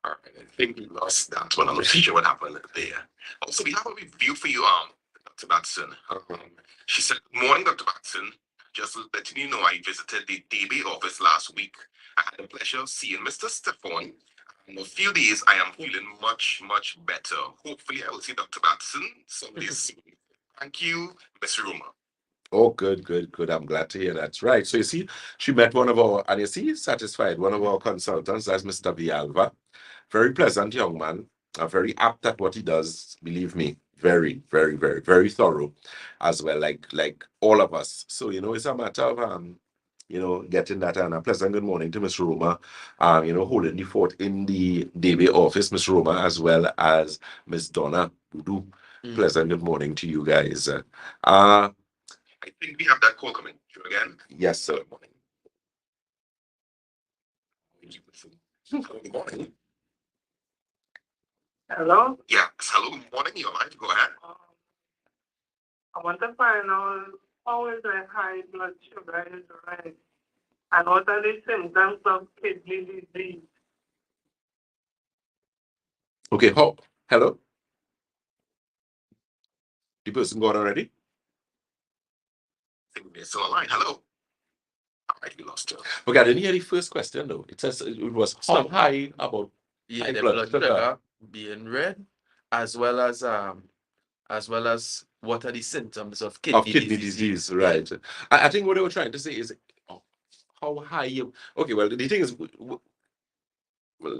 All right, I think we lost that one. I'm not sure what happened there. Also, we have a review for you, Dr. Batson. She said, good morning, Dr. Batson. Just letting you know, I visited the DB office last week. I had the pleasure of seeing Mr. Stephon. In a few days, I am feeling much, much better. Hopefully, I will see Dr. Batson someday soon. Thank you, Miss Ruma. Oh, good, good, good. I'm glad to hear that's right. So you see, she met one of our, and you see, satisfied, one of our consultants, that's Mr. Villalva. Very pleasant young man, very apt at what he does, believe me. Very, very, very, very thorough as well, like all of us. So, it's a matter of getting that, and a pleasant good morning to Miss Roma, holding the fort in the DB office, Miss Roma, as well as Miss Donna Budu. Pleasant good morning to you guys. I think we have that call coming through again. Yes, sir. Good morning. Good morning. Hello? Yes, hello, good morning. You're live. Go ahead. I want to find out how is my high blood sugar is right, and what are the symptoms of kidney disease? Okay, hello? The person gone already? I think we're still online. Hello. All right, we lost her. Okay, I didn't hear the first question though. It says it was how high about Yeah, high the blood blood sugar. sugar being red, as well as what are the symptoms of kidney Of kidney disease, right? I think what they were trying to say is how how high you. Okay, well, the thing is, well,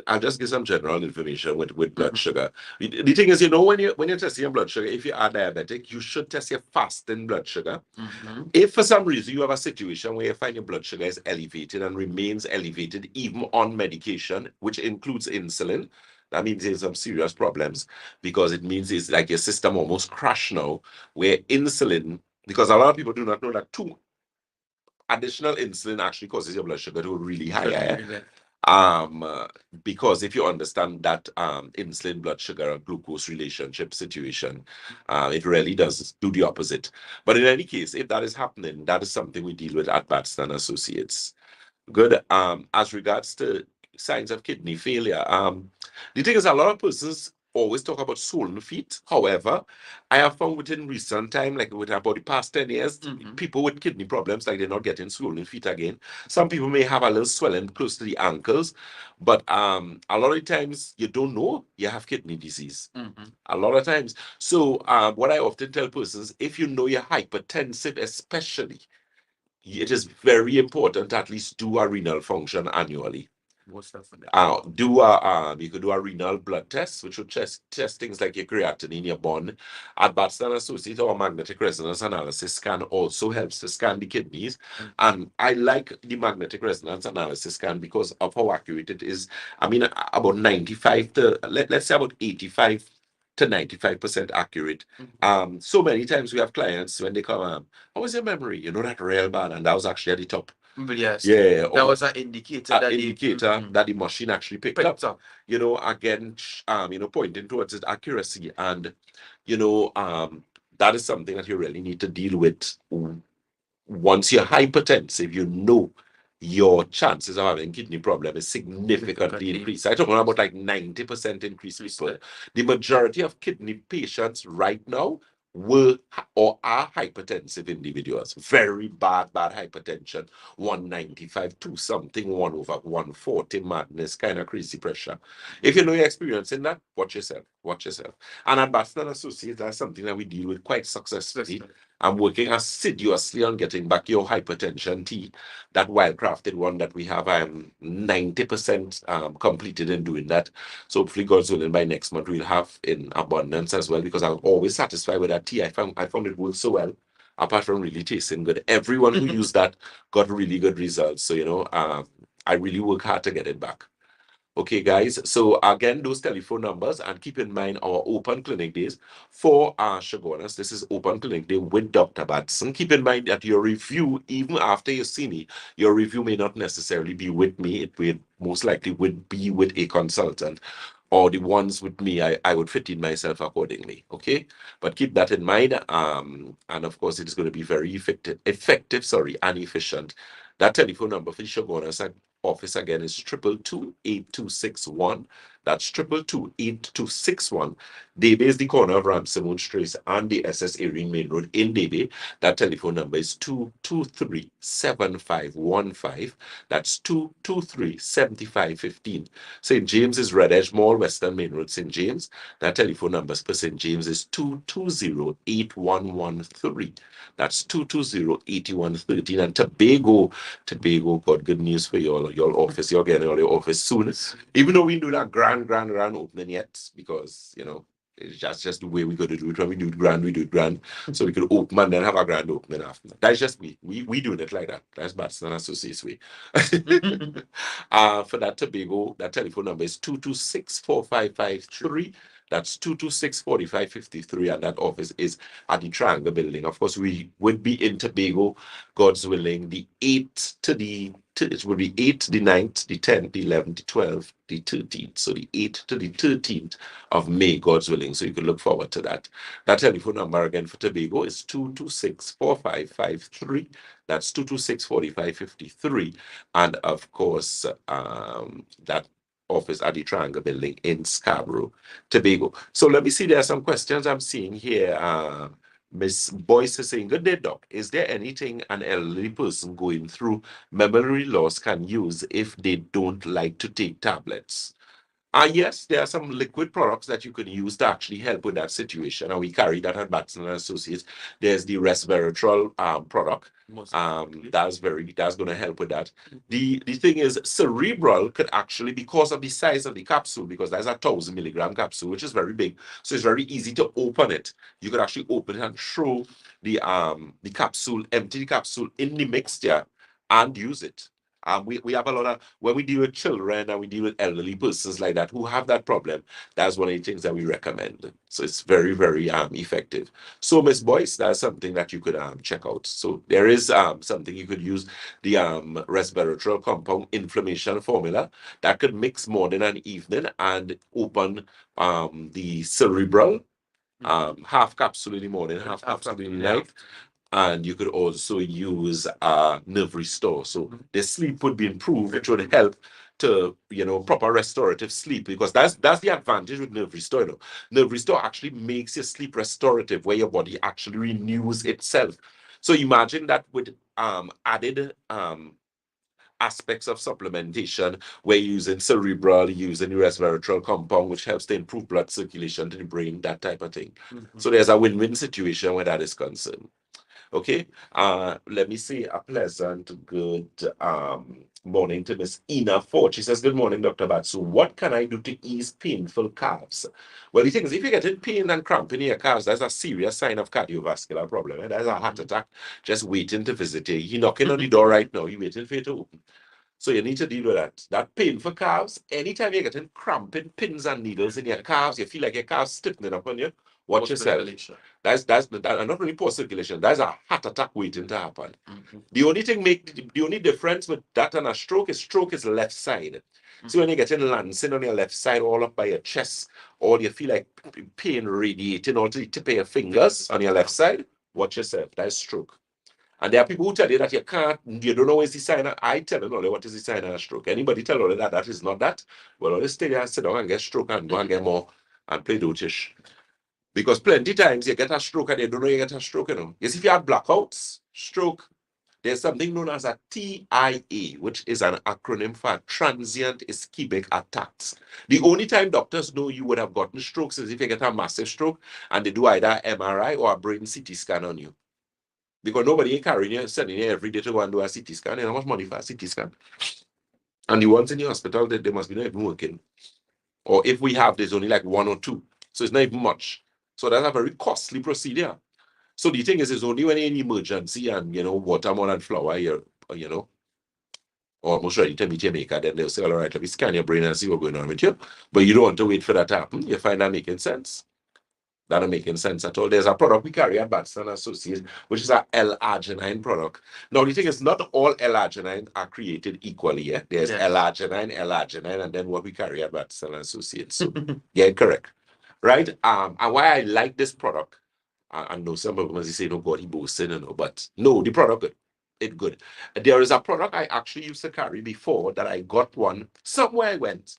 I'll just give some general information with blood sugar. The thing is, when you're testing your blood sugar, if you are diabetic, you should test your fasting blood sugar. If for some reason you have a situation where you find your blood sugar is elevated and remains elevated even on medication, which includes insulin, that means there's some serious problems, because it means it's like your system almost crashed now, where insulin, because a lot of people do not know that too additional insulin actually causes your blood sugar to really high. Because if you understand that insulin blood sugar glucose relationship situation, it really does do the opposite. But in any case, if that is happening, that is something we deal with at Batson Associates. Good. As regards to signs of kidney failure, the thing is, a lot of persons always talk about swollen feet. However, I have found within recent time, like within about the past 10 years, people with kidney problems, like they're not getting swollen feet again. Some people may have a little swelling close to the ankles, but a lot of the times you don't know you have kidney disease. A lot of times. So what I often tell persons, if you know you're hypertensive, especially, it is very important to at least do a renal function annually. What's that for that? You could do a renal blood test, which would test things like your creatinine, your bond. At Batson Associates, our magnetic resonance analysis scan also helps to scan the kidneys. And I like the magnetic resonance analysis scan because of how accurate it is. I mean, about 95 to, let's say about 85 to 95% accurate. So many times we have clients when they come, how was your memory? You know, that real bad, and that was actually at the top. Yes. Yeah, That was an indicator that the machine actually picked up. Again, pointing towards its accuracy. And, that is something that you really need to deal with. Once you're hypertensive, your chances of having kidney problem is significantly increased. I'm talking about like 90% increase. People. The majority of kidney patients right now were or are hypertensive individuals. Very bad hypertension. 195, 2 something, 1 over 140, madness, kind of crazy pressure. If you know you're experiencing that, watch yourself. And at Batson Associates, that's something that we deal with quite successfully. I'm working assiduously on getting back your hypertension tea, that well-crafted one that we have. I'm 90% completed in doing that. So hopefully, God's willing, by next month we'll have in abundance as well, because I'm always satisfied with that tea. I found it works so well, apart from really tasting good. Everyone who used that got really good results. So, I really work hard to get it back. Okay, guys. So again, those telephone numbers, and keep in mind our open clinic days for our Shagonas. This is open clinic day with Dr. Batson. Keep in mind that your review, even after you see me, your review may not necessarily be with me. It will most likely would be with a consultant, or the ones with me, I would fit in myself accordingly. Okay, but keep that in mind. And of course, it is going to be very effective, and efficient. That telephone number for the Shagonas office again is 222-8261. That's 222-8261. Debe is the corner of Ramsimon Trace and the SS Erin Main Road in Debe. That telephone number is 223-7515. That's 223-7515. St. James is Red Edge Mall, Western Main Road, St. James. That telephone number for St. James is 220-8113. That's 220-8113. And Tobago, got good news for your office. You're getting all your office soon. Even though we do that grand opening yet, because it's just the way we got to do it. When we do it grand, so we could open and then have a grand opening after that. That's just me. We doing it like that. That's Batson Associates way. For that Tobago, that telephone number is 226-4553. That's 226-4553, and that office is at the Triangle Building. Of course, we would be in Tobago, God's willing, the 8th to it will be 8th, the 9th, the 10th, the 11th, the 12th, the 13th. So the 8th to the 13th of May, God's willing. So you can look forward to that. That telephone number again for Tobago is 226-4553. That's 226-4553. And of course, that office at the Triangle Building in Scarborough, Tobago. So let me see, there are some questions I'm seeing here. Miss Boyce is saying, good day, doc. Is there anything an elderly person going through memory loss can use if they don't like to take tablets? Yes, there are some liquid products that you can use to actually help with that situation, and we carry that at Batson and Associates. There's the resveratrol product. That's going to help with that. The thing is, cerebral could actually, because of the size of the capsule, because that's a 1,000 milligram capsule, which is very big, so it's very easy to open it. You could actually open it and throw the capsule, empty the capsule in the mixture, and use it. We have a lot of, when we deal with children and we deal with elderly persons like that who have that problem, that's one of the things that we recommend. So it's very, very effective. So Miss Boyce, that's something that you could check out. So there is something you could use, the resveratrol compound inflammation formula that could mix morning and evening and open the cerebral, half capsule in the morning, half capsule in the night. And you could also use nerve restore. So the sleep would be improved, which would help to, proper restorative sleep, because that's the advantage with nerve restore. Nerve restore actually makes your sleep restorative, where your body actually renews itself. So imagine that with added aspects of supplementation, we're using cerebral, using resveratrol compound, which helps to improve blood circulation to the brain, that type of thing. So there's a win-win situation where that is concerned. Okay, let me say a pleasant good morning to Miss Ina Ford. She says, good morning, Dr. Batson. What can I do to ease painful calves? Well, the thing is, if you get in pain and cramping in your calves, that's a serious sign of cardiovascular problem. Eh? That's a heart attack just waiting to visit you. You're knocking on the door right now. You're waiting for it to open. So you need to deal with that. That pain for calves, anytime you're getting cramping pins and needles in your calves, you feel like your calves stiffening up on you, watch yourself. That's not really poor circulation. That's a heart attack waiting to happen. The only difference with that and a stroke is left side. So when you're getting lancing on your left side, all up by your chest, or you feel like pain radiating all to the tip of your fingers on your left side, watch yourself. That's stroke. And there are people who tell you that you don't know what is the sign. I tell them all what is the sign of a stroke. Anybody tell all that that is not that, well, always stay there, sit down and get stroke and go and get more and play dotish. Because plenty times you get a stroke and you don't know you get a stroke, Yes, if you have blackouts, stroke, there's something known as a TIA, which is an acronym for transient ischemic attacks. The only time doctors know you would have gotten strokes is if you get a massive stroke and they do either MRI or a brain CT scan on you. Because nobody ain't carrying you, sending you every day to go and do a CT scan. You know how much money for a CT scan? And the ones in the hospital, they must be not even working. Or if we have, there's only like one or two. So it's not even much. So that's a very costly procedure. So the thing is, it's only when you're in emergency and, watermelon and flour, you're, almost ready to meet your maker, then they'll say, all right, let me scan your brain and see what's going on with you. But you don't want to wait for that to happen. You find that making sense? That don't making sense at all. There's a product we carry at Batson Associates, which is a L-arginine product. Now, the thing is, not all L-arginine are created equally. Yeah? There's L-arginine, and then what we carry at Batson Associates. So, yeah, correct. Right? And why I like this product, I know some of them say, no, God, he boasting, but no, the product, it's good. There is a product I actually used to carry before that I got one somewhere I went.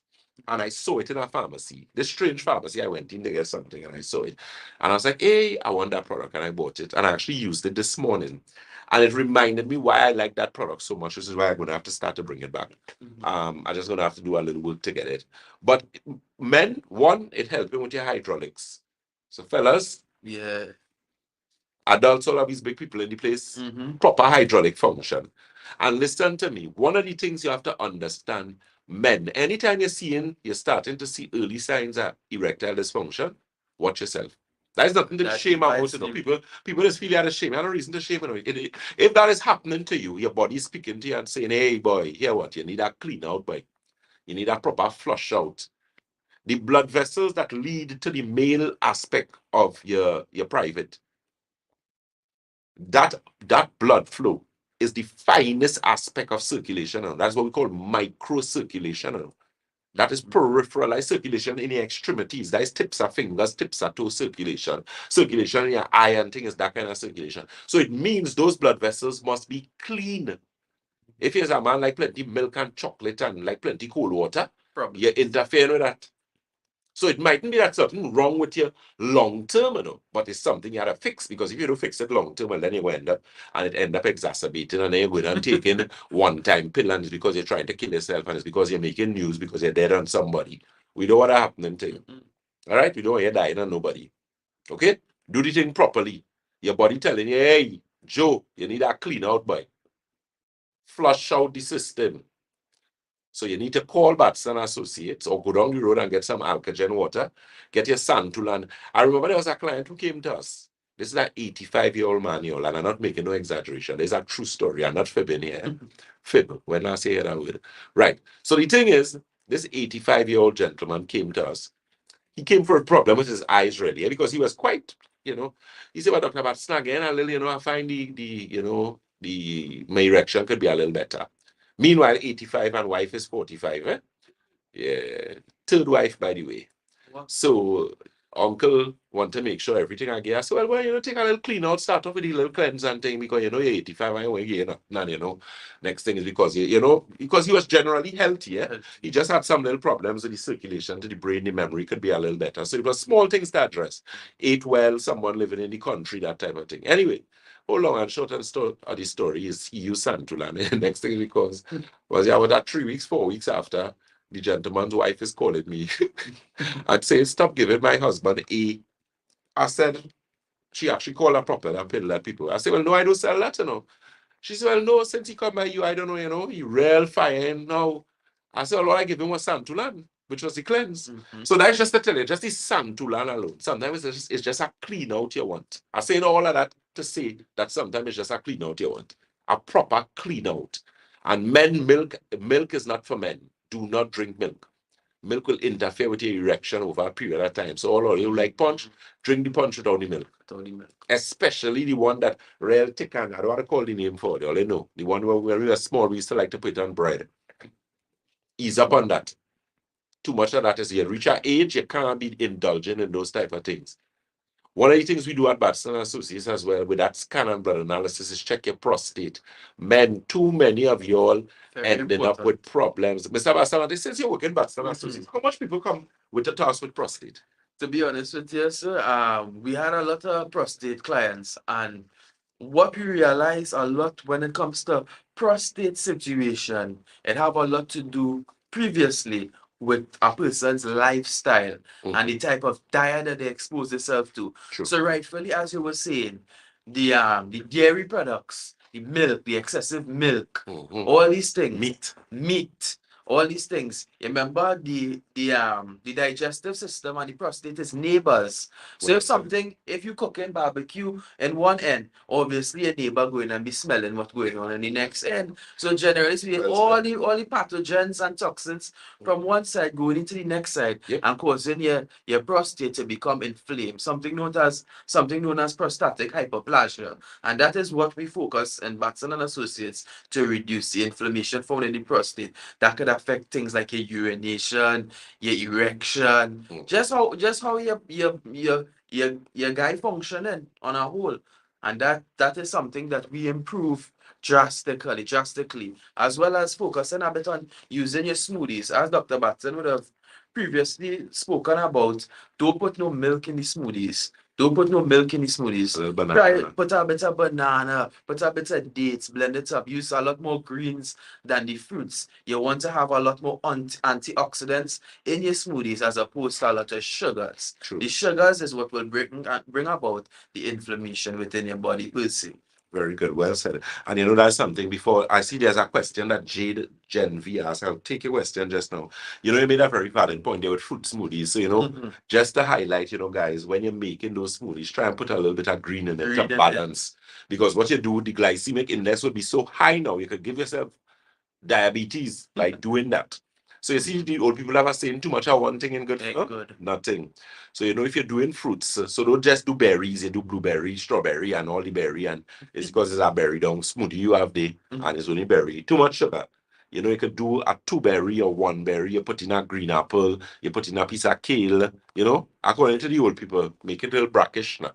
And I saw it in a pharmacy, this strange pharmacy. I went in to get something and I saw it. And I was like, hey, I want that product. And I bought it. And I actually used it this morning. And it reminded me why I like that product so much, which is why I'm going to have to start to bring it back. I'm just going to have to do a little work to get it. But men, one, it helps you with your hydraulics. So fellas, adults, all of these big people in the place, proper hydraulic function. And listen to me, one of the things you have to understand, men, anytime you're starting to see early signs of erectile dysfunction, watch yourself. That is nothing to shame about. People just feel you had a shame. You have no reason to shame. If that is happening to you, your body is speaking to you and saying, hey boy, hear what? You need a clean out, boy. You need a proper flush out. The blood vessels that lead to the male aspect of your private, that blood flow is the finest aspect of circulation. That's what we call microcirculation. That is peripheralized circulation in the extremities. That is tips of fingers, tips of toe circulation. Circulation in your eye and things, that kind of circulation. So it means those blood vessels must be clean. If you're a man like plenty milk and chocolate and like plenty cold water, you interfere with that. So it mightn't be that something wrong with you long term, but it's something you had to fix, because if you don't fix it long term, well, then you end up and it end up exacerbating, and then you're going and taking one-time pill, and it's because you're trying to kill yourself, and it's because you're making news because you're dead on somebody. We know what happening to you. All right, we don't want you dying on nobody. Okay, do the thing properly. Your body telling you, hey, Joe, you need a clean out, boy. Flush out the system. So you need to call Batson Associates or go down the road and get some alkagen water, get your santulan. I remember there was a client who came to us. This is an 85-year-old man, y'all, and I'm not making no exaggeration. There's a true story. I'm not fibbing here. Fib, when I say that word. Right. So the thing is, this 85-year-old gentleman came to us. He came for a problem with his eyes, really, because he was quite, he said, well, Dr. Batson, again, a little, I find my erection could be a little better. Meanwhile, 85 and wife is 45, eh? Yeah. Third wife, by the way. Wow. So uncle want to make sure everything I get. So well, take a little clean out, start off with a little cleanse and thing, because you're 85 and you're nothing, Next thing is because because he was generally healthy, eh? He just had some little problems with the circulation to the brain, the memory could be a little better. So it was small things to address. Ate well, someone living in the country, that type of thing. Anyway, whole long and short of the story is he used Santulan. Next thing because was about 3 weeks, 4 weeks after, the gentleman's wife is calling me. I'd say, stop giving my husband a. I said, she actually called her proper and pill that people. I said, well, no, I don't sell that, She said, well, no, since he come by you, I don't know, he real fine now. I said, well, all I give him was Santulan, which was the cleanse. So that's just to tell you, just the Santulan alone. Sometimes it's just a clean out you want. I say all of that to say that sometimes it's just a clean out you want. A proper clean out. And milk is not for men. Do not drink milk. Milk will interfere with your erection over a period of time. So all of you like punch, drink the punch without the milk. Especially the one that real thick, and I don't want to call the name for it, all you know. The one where we were small, we used to like to put it on bread. Ease up on that. Too much of that is you reach an age, you can't be indulging in those type of things. One of the things we do at Batson Associates as well with that scan and blood analysis is check your prostate. Men, too many of y'all ended up with problems. Mr. Batson, since you're working at Batson Associates, how much people come with a task with prostate? To be honest with you, sir, we had a lot of prostate clients, and what we realize a lot when it comes to prostate situation, it have a lot to do previously with a person's lifestyle and the type of diet that they expose themselves to. True. So rightfully, as you were saying, the dairy products, the milk, the excessive milk, all these things, meat, all these things. Remember the digestive system and the prostate is neighbors. So if you cooking barbecue in one end, obviously your neighbor going and be smelling what's going on in the next end. So generally speaking, all the pathogens and toxins from one side going into the next side and causing your prostate to become inflamed. Something known as prostatic hyperplasia. And that is what we focus in Batson and Associates to reduce the inflammation found in the prostate. That could affect things like your urination, your erection, just how your guy functioning on a whole. And that is something that we improve drastically, as well as focusing a bit on using your smoothies, as Dr. Batson would have previously spoken about. Don't put no milk in the smoothies. Don't put no milk in the smoothies. Put a bit of banana, put a bit of dates, blend it up. Use a lot more greens than the fruits. You want to have a lot more antioxidants in your smoothies as opposed to a lot of sugars. True. The sugars is what will bring about the inflammation within your body per se. Very good. Well said. And that's something before I see there's a question that Gen V asked. I'll take your question just now. You made a very valid point there with fruit smoothies. So, just to highlight, guys, when you're making those smoothies, try and put a little bit of green in it to balance. Because what you do, the glycemic index would be so high now, you could give yourself diabetes by doing that. So you see, the old people have a saying, too much of one thing and good. Nothing. So if you're doing fruits, so don't just do berries, you do blueberry, strawberry, and all the berry, and it's because it's a berry down smoothie you have there, and it's only berry. Too much sugar. You could do a 2 berry or 1 berry, you put in a green apple, you put in a piece of kale, according to the old people, make it a little brackish now.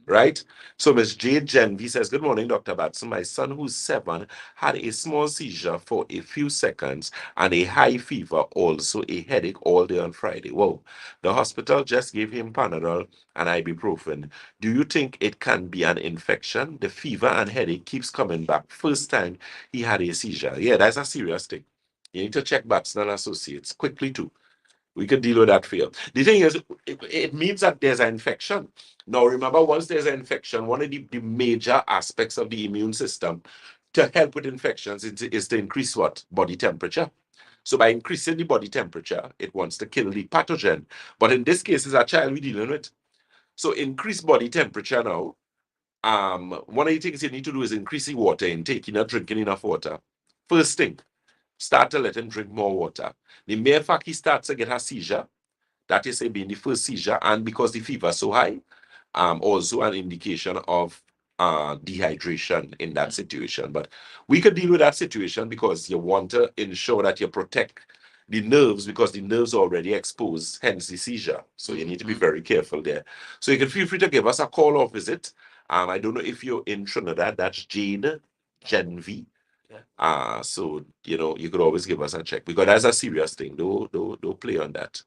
right? So Miss Jade Genvi says, good morning, Dr. Batson. My son, who's 7, had a small seizure for a few seconds and a high fever, also a headache all day on Friday. Whoa. The hospital just gave him Panadol and ibuprofen. Do you think it can be an infection? The fever and headache keeps coming back. First time he had a seizure. Yeah, that's a serious thing. You need to check Batson and Associates quickly too. We could deal with that for you. The thing is, it means that there's an infection. Now, remember, once there's an infection, one of the major aspects of the immune system to help with infections is to increase what? Body temperature. So by increasing the body temperature, it wants to kill the pathogen. But in this case, it's a child we're dealing with. So increase body temperature now. One of the things you need to do is increasing water intake. You're not drinking enough water. First thing, start to let him drink more water. The mere fact he starts to get a seizure, that is being the first seizure, and because the fever is so high, also an indication of dehydration in that situation. But we could deal with that situation because you want to ensure that you protect the nerves because the nerves are already exposed, hence the seizure. So you need to be very careful there. So you can feel free to give us a call or visit. I don't know if you're in Trinidad, that's Jade Genv. So you could always give us a check because that's a serious thing. Don't play on that.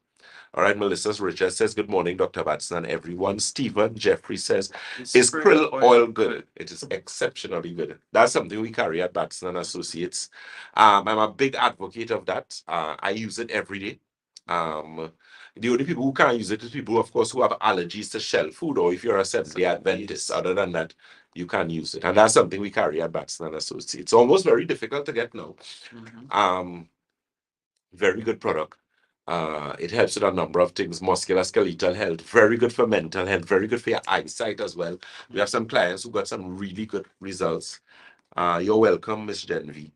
All right, Melissa Richard says, good morning, Dr. Batson and everyone. Stephen Jeffrey says, is krill oil good? It is exceptionally good. That's something we carry at Batson and Associates. I'm a big advocate of that. I use it every day. The only people who can't use it is people, of course, who have allergies to shell food, or if you're a Seventh-day Adventist. Other than that, you can't use it. And that's something we carry at Batson and Associates. It's almost very difficult to get now. Very good product. It helps with a number of things, musculoskeletal health, very good for mental health, very good for your eyesight as well. We have some clients who got some really good results. You're welcome, Miss Genv.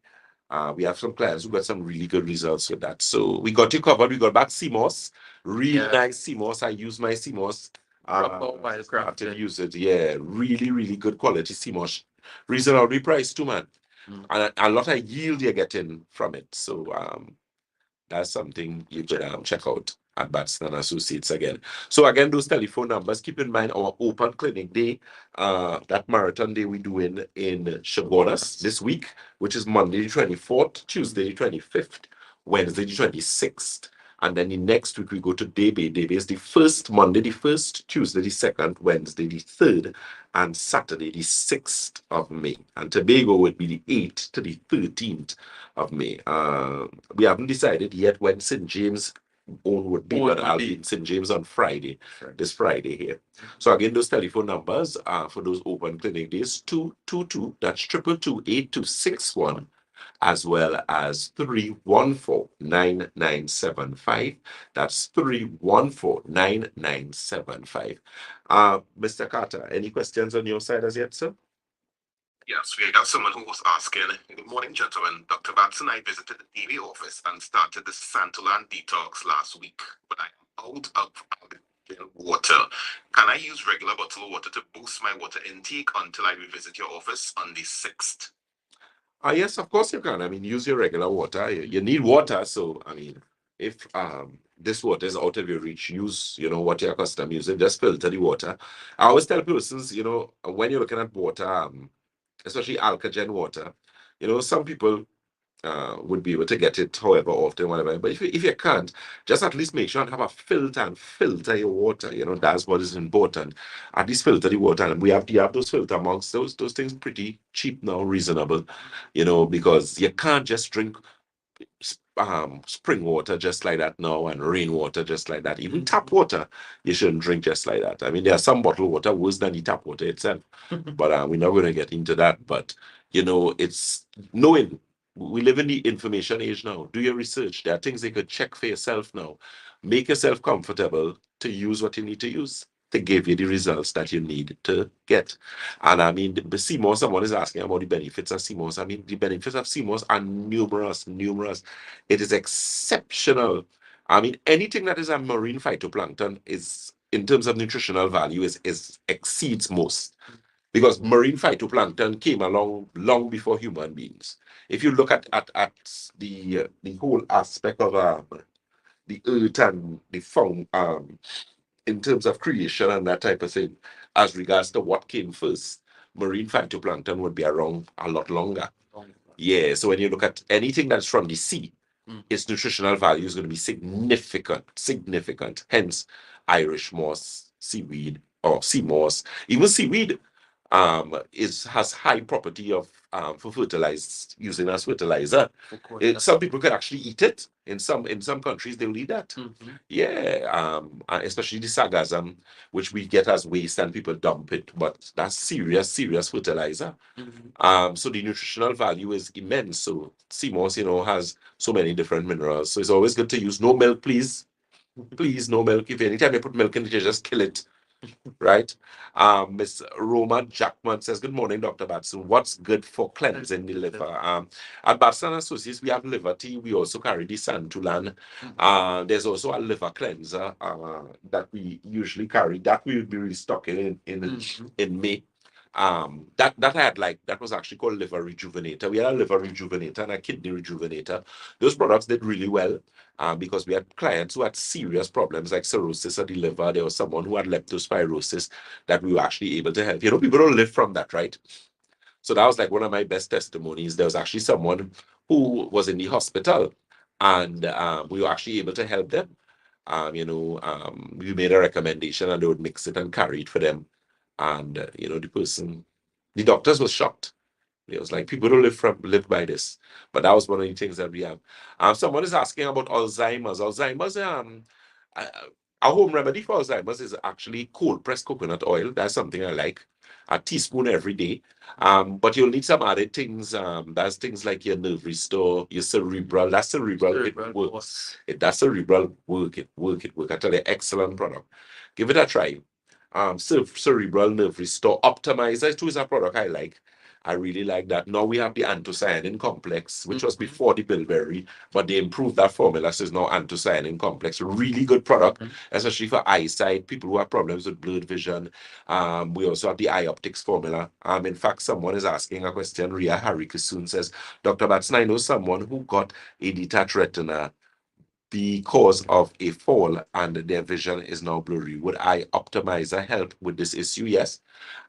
We have some clients who got some really good results with that. So we got you covered. We got back CMOS, really nice CMOS. I use my CMOS. To use it. Yeah, really, really good quality CMOS. Reasonably priced too, man. And a lot of yield you're getting from it. So that's something you could check out at Batson and Associates again. So again, those telephone numbers, keep in mind our open clinic day, that marathon day we do in Chaguanas this week, which is Monday the 24th, Tuesday the 25th, Wednesday the 26th. And then the next week we go to Debe. Debe is the first, Monday the 1st, Tuesday the 2nd, Wednesday the 3rd, and Saturday the 6th of May. And Tobago would be the 8th to the 13th of May. We haven't decided yet when St. James own would be, but I'll be in St. James on Friday, this Friday here. So again, those telephone numbers for those open clinic days, 222, that's 222-8261, as well as 314-9975. That's 314-9975. Mr. Carter, any questions on your side as yet, sir? Yes, we got someone who was asking, good morning, gentlemen. Dr. Batson, I visited the DV office and started the Santolan detox last week, but I am out of water. Can I use regular bottled water to boost my water intake until I revisit your office on the 6th? Yes, of course you can. I mean, use your regular water. You need water, so I mean, if this water is out of your reach, use what you're accustomed using. Just filter the water. I always tell persons, when you're looking at water, especially alkagen water, some people would be able to get it however often, whatever. But if you can't, just at least make sure and have a filter and filter your water. That's what is important. At least filter the water. And we have those filter mugs. Those things pretty cheap now, reasonable, because you can't just drink spring water just like that now and rainwater just like that. Even tap water, you shouldn't drink just like that. I mean, there's some bottled water worse than the tap water itself. But we're not going to get into that. But it's knowing we live in the information age now. Do your research. There are things you could check for yourself now. Make yourself comfortable to use what you need to use to give you the results that you need to get. And I mean, the CMOS, someone is asking about the benefits of CMOS. I mean, the benefits of CMOS are numerous. It is exceptional. I mean, anything that is a marine phytoplankton is, in terms of nutritional value, is exceeds most. Because marine phytoplankton came along long before human beings. If you look at the whole aspect of the earth and the foam, in terms of creation and that type of thing, as regards to what came first, marine phytoplankton would be around a lot longer. Yeah, so when you look at anything that's from the sea, its nutritional value is going to be significant. Hence, Irish moss, seaweed, or sea moss, even seaweed, has high property of for fertilized using as fertilizer. Some people could actually eat it. In some countries, they'll eat that. Yeah, especially the sargassum, which we get as waste and people dump it, but that's serious fertilizer. So the nutritional value is immense. So sea moss, has so many different minerals. So it's always good to use no milk, please. Please, no milk. If anytime you put milk in it, you just kill it. Right? Miss Roma Jackman says, good morning, Dr. Batson. What's good for cleansing the liver? At Batson Associates, we have liver tea. We also carry the Santulan. There's also a liver cleanser that we usually carry. That we will be restocking in May. That I had that was actually called liver rejuvenator. We had a liver rejuvenator and a kidney rejuvenator. Those products did really well because we had clients who had serious problems like cirrhosis of the liver. There was someone who had leptospirosis that we were actually able to help. People don't live from that, right? So that was like one of my best testimonies. There was actually someone who was in the hospital and we were actually able to help them. We made a recommendation and they would mix it and carry it for them. And the doctors was shocked. It was like, people don't live by this. But that was one of the things that we have. Someone is asking about Alzheimer's. Alzheimer's, a home remedy for Alzheimer's is actually cold pressed coconut oil. That's something I like. A teaspoon every day. But you'll need some added things. That's things like your nerve restore, your cerebral. That's cerebral. It works. That's cerebral work. It work. I tell you, excellent product. Give it a try. Cerebral nerve restore optimizer too is a product I like. I really like that. Now we have the anthocyanin complex, which was before the bilberry, but they improved that formula, so it's now anthocyanin complex. Really good product, especially for eyesight, people who have problems with blurred vision. We also have the eye optics formula. In fact, someone is asking a question. Ria Harikissoon says, Dr. Batson, I know someone who got a detached retina because of a fall and their vision is now blurry. Would eye optimizer help with this issue? Yes.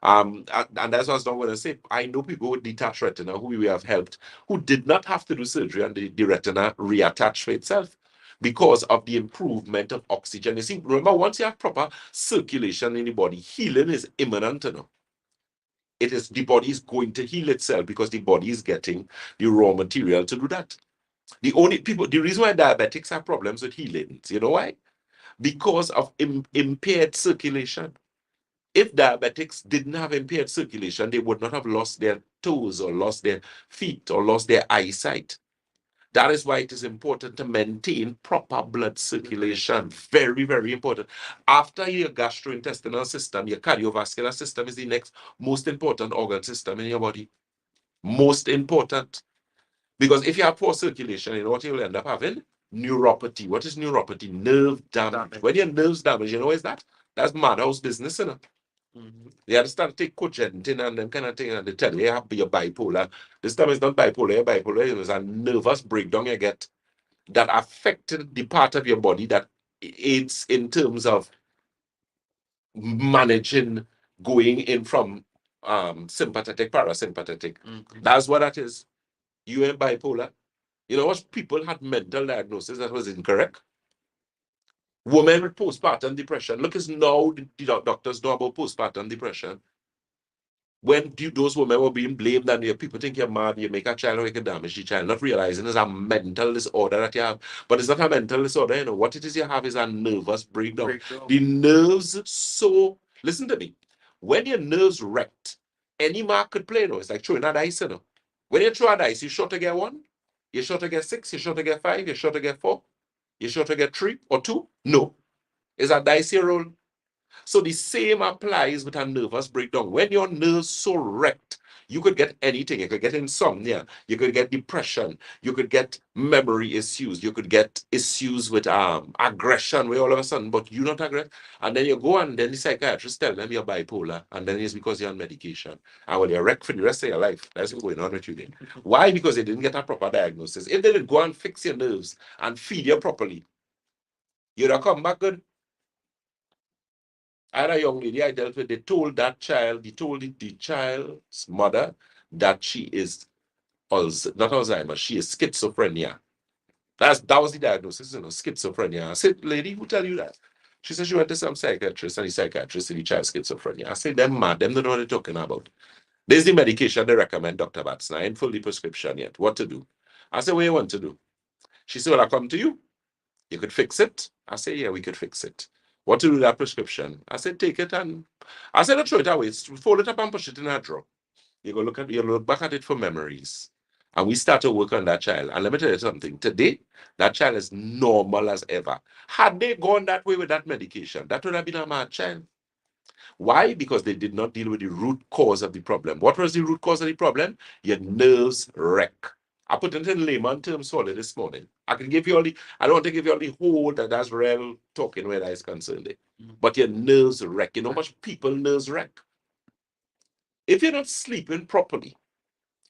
And that's what I was not going to say. I know people with detached retina who we have helped who did not have to do surgery and the retina reattach for itself because of the improvement of oxygen. You see, remember, once you have proper circulation in the body, healing is imminent. The body is going to heal itself because the body is getting the raw material to do that. The reason why diabetics have problems with healing, you know why? Because of impaired circulation. If diabetics didn't have impaired circulation, they would not have lost their toes or lost their feet or lost their eyesight. That is why it is important to maintain proper blood circulation. Very, very important. After your gastrointestinal system, your cardiovascular system is the next most important organ system in your body. Most important. Because if you have poor circulation, you know what you'll end up having? Neuropathy. What is neuropathy? Nerve damage. When your nerves damage, you know what is that? That's madhouse business, you know. They have to start to take cogentin and them kind of thing, and they tell you you have you're bipolar. This time it's not bipolar, you're bipolar, it's a nervous breakdown you get that affected the part of your body that aids in terms of managing going in from sympathetic, parasympathetic. That's what that is. You ain't bipolar. You know what? People had mental diagnosis that was incorrect. Women with postpartum depression. Look, it's now the doctors know about postpartum depression. When those women were being blamed and people think you're mad, you make a child or you can damage the child, not realizing it's a mental disorder that you have. But it's not a mental disorder, you know. What it is you have is a nervous breakdown. The nerves listen to me. When your nerves wrecked, any mark could play, It's like throwing a dice, When you throw a dice, you're sure to get 1, you're sure to get 6, you're sure to get 5, you're sure to get 4, you're sure to get 3 or 2. No. It's a dice roll. So the same applies with a nervous breakdown. When your nerves so wrecked, you could get anything. You could get insomnia. You could get depression. You could get memory issues. You could get issues with aggression where all of a sudden, but you not aggressive. And then you go and then the psychiatrist tell them you're bipolar. And then it's because you're on medication. And when you're wrecked for the rest of your life, that's what's going on with you then. Why? Because they didn't get a proper diagnosis. If they did go and fix your nerves and feed you properly, you'd have come back good. I had a young lady I dealt with, they told the child's mother that she is not Alzheimer's, she is schizophrenia. That was the diagnosis, schizophrenia. I said, lady, who tell you that? She said she went to some psychiatrist and the psychiatrist said the child's schizophrenia. I said, them mad, them don't know what they're talking about. There's the medication they recommend, Dr. Batson. I ain't full the prescription yet. What to do? I said, what you want to do? She said, well, I come to you. You could fix it. I said, yeah, we could fix it. What to do with that prescription? I said, take it and I said, don't throw it away. Fold it up and push it in a drawer. You look back at it for memories. And we start to work on that child. And let me tell you something. Today, that child is normal as ever. Had they gone that way with that medication, that would have been a mad child. Why? Because they did not deal with the root cause of the problem. What was the root cause of the problem? Your nerves wreck. I put it in layman terms for you this morning. I can give you all the, I don't want to give you all the whole that's real talking where that is concerned. But your nerves wreck. You know how much people nerves wreck? If you're not sleeping properly,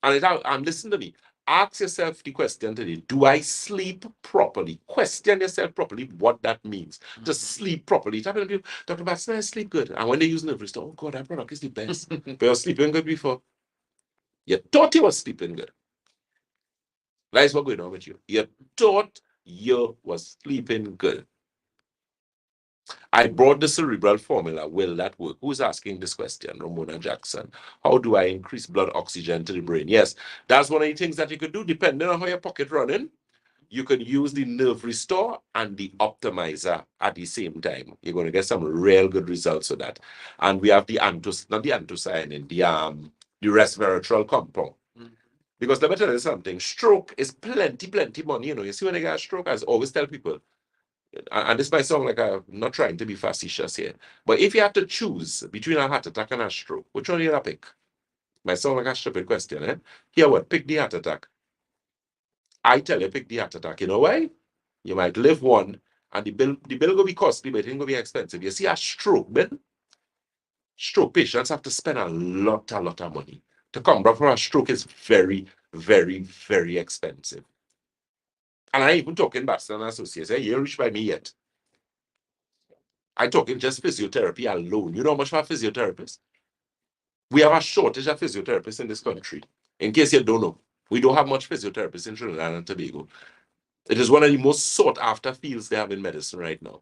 and listen to me, ask yourself the question today, do I sleep properly? Question yourself properly what that means. To sleep properly. Talking to people, Dr. Batson, I sleep good. And when they use nerve restore, oh God, that product is the best. But you're sleeping good before. You thought you were sleeping good. That's what's going on with you. You thought you was sleeping good. I brought the cerebral formula. Will that work? Who's asking this question? Ramona Jackson. How do I increase blood oxygen to the brain? Yes, that's one of the things that you could do, depending on how your pocket running. You can use the nerve restore and the optimizer at the same time. You're going to get some real good results with that. And we have the not the anthocyanin, the resveratrol compound. Because let me tell you something, stroke is plenty money. You see when I get a stroke, I always tell people, and this might sound like I'm not trying to be facetious here, but if you have to choose between a heart attack and a stroke, which one are you gonna pick? Might sound like a stupid question, eh? Here what? Pick the heart attack. I tell you, pick the heart attack. You know why? You might live one, and the bill will be costly, but it ain't gonna be expensive. You see a stroke, man. Stroke patients have to spend a lot of money. To come back from a stroke is very, very expensive. And I ain't even talking Batson Associates. You ain't reached by me yet. I'm talking just physiotherapy alone. You know how much for a physiotherapist? We have a shortage of physiotherapists in this country. In case you don't know, we don't have much physiotherapists in Trinidad and Tobago. It is one of the most sought after fields they have in medicine right now.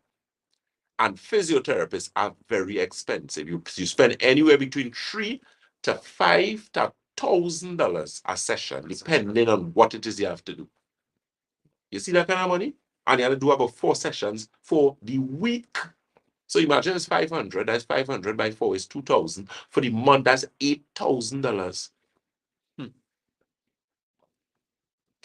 And physiotherapists are very expensive. You spend anywhere between $3,000 to $5,000 a session, depending on what it is you have to do. You see that kind of money? And you have to do about 4 sessions for the week. So imagine it's 500. That's 500 by 4 is 2,000. For the month, that's $8,000.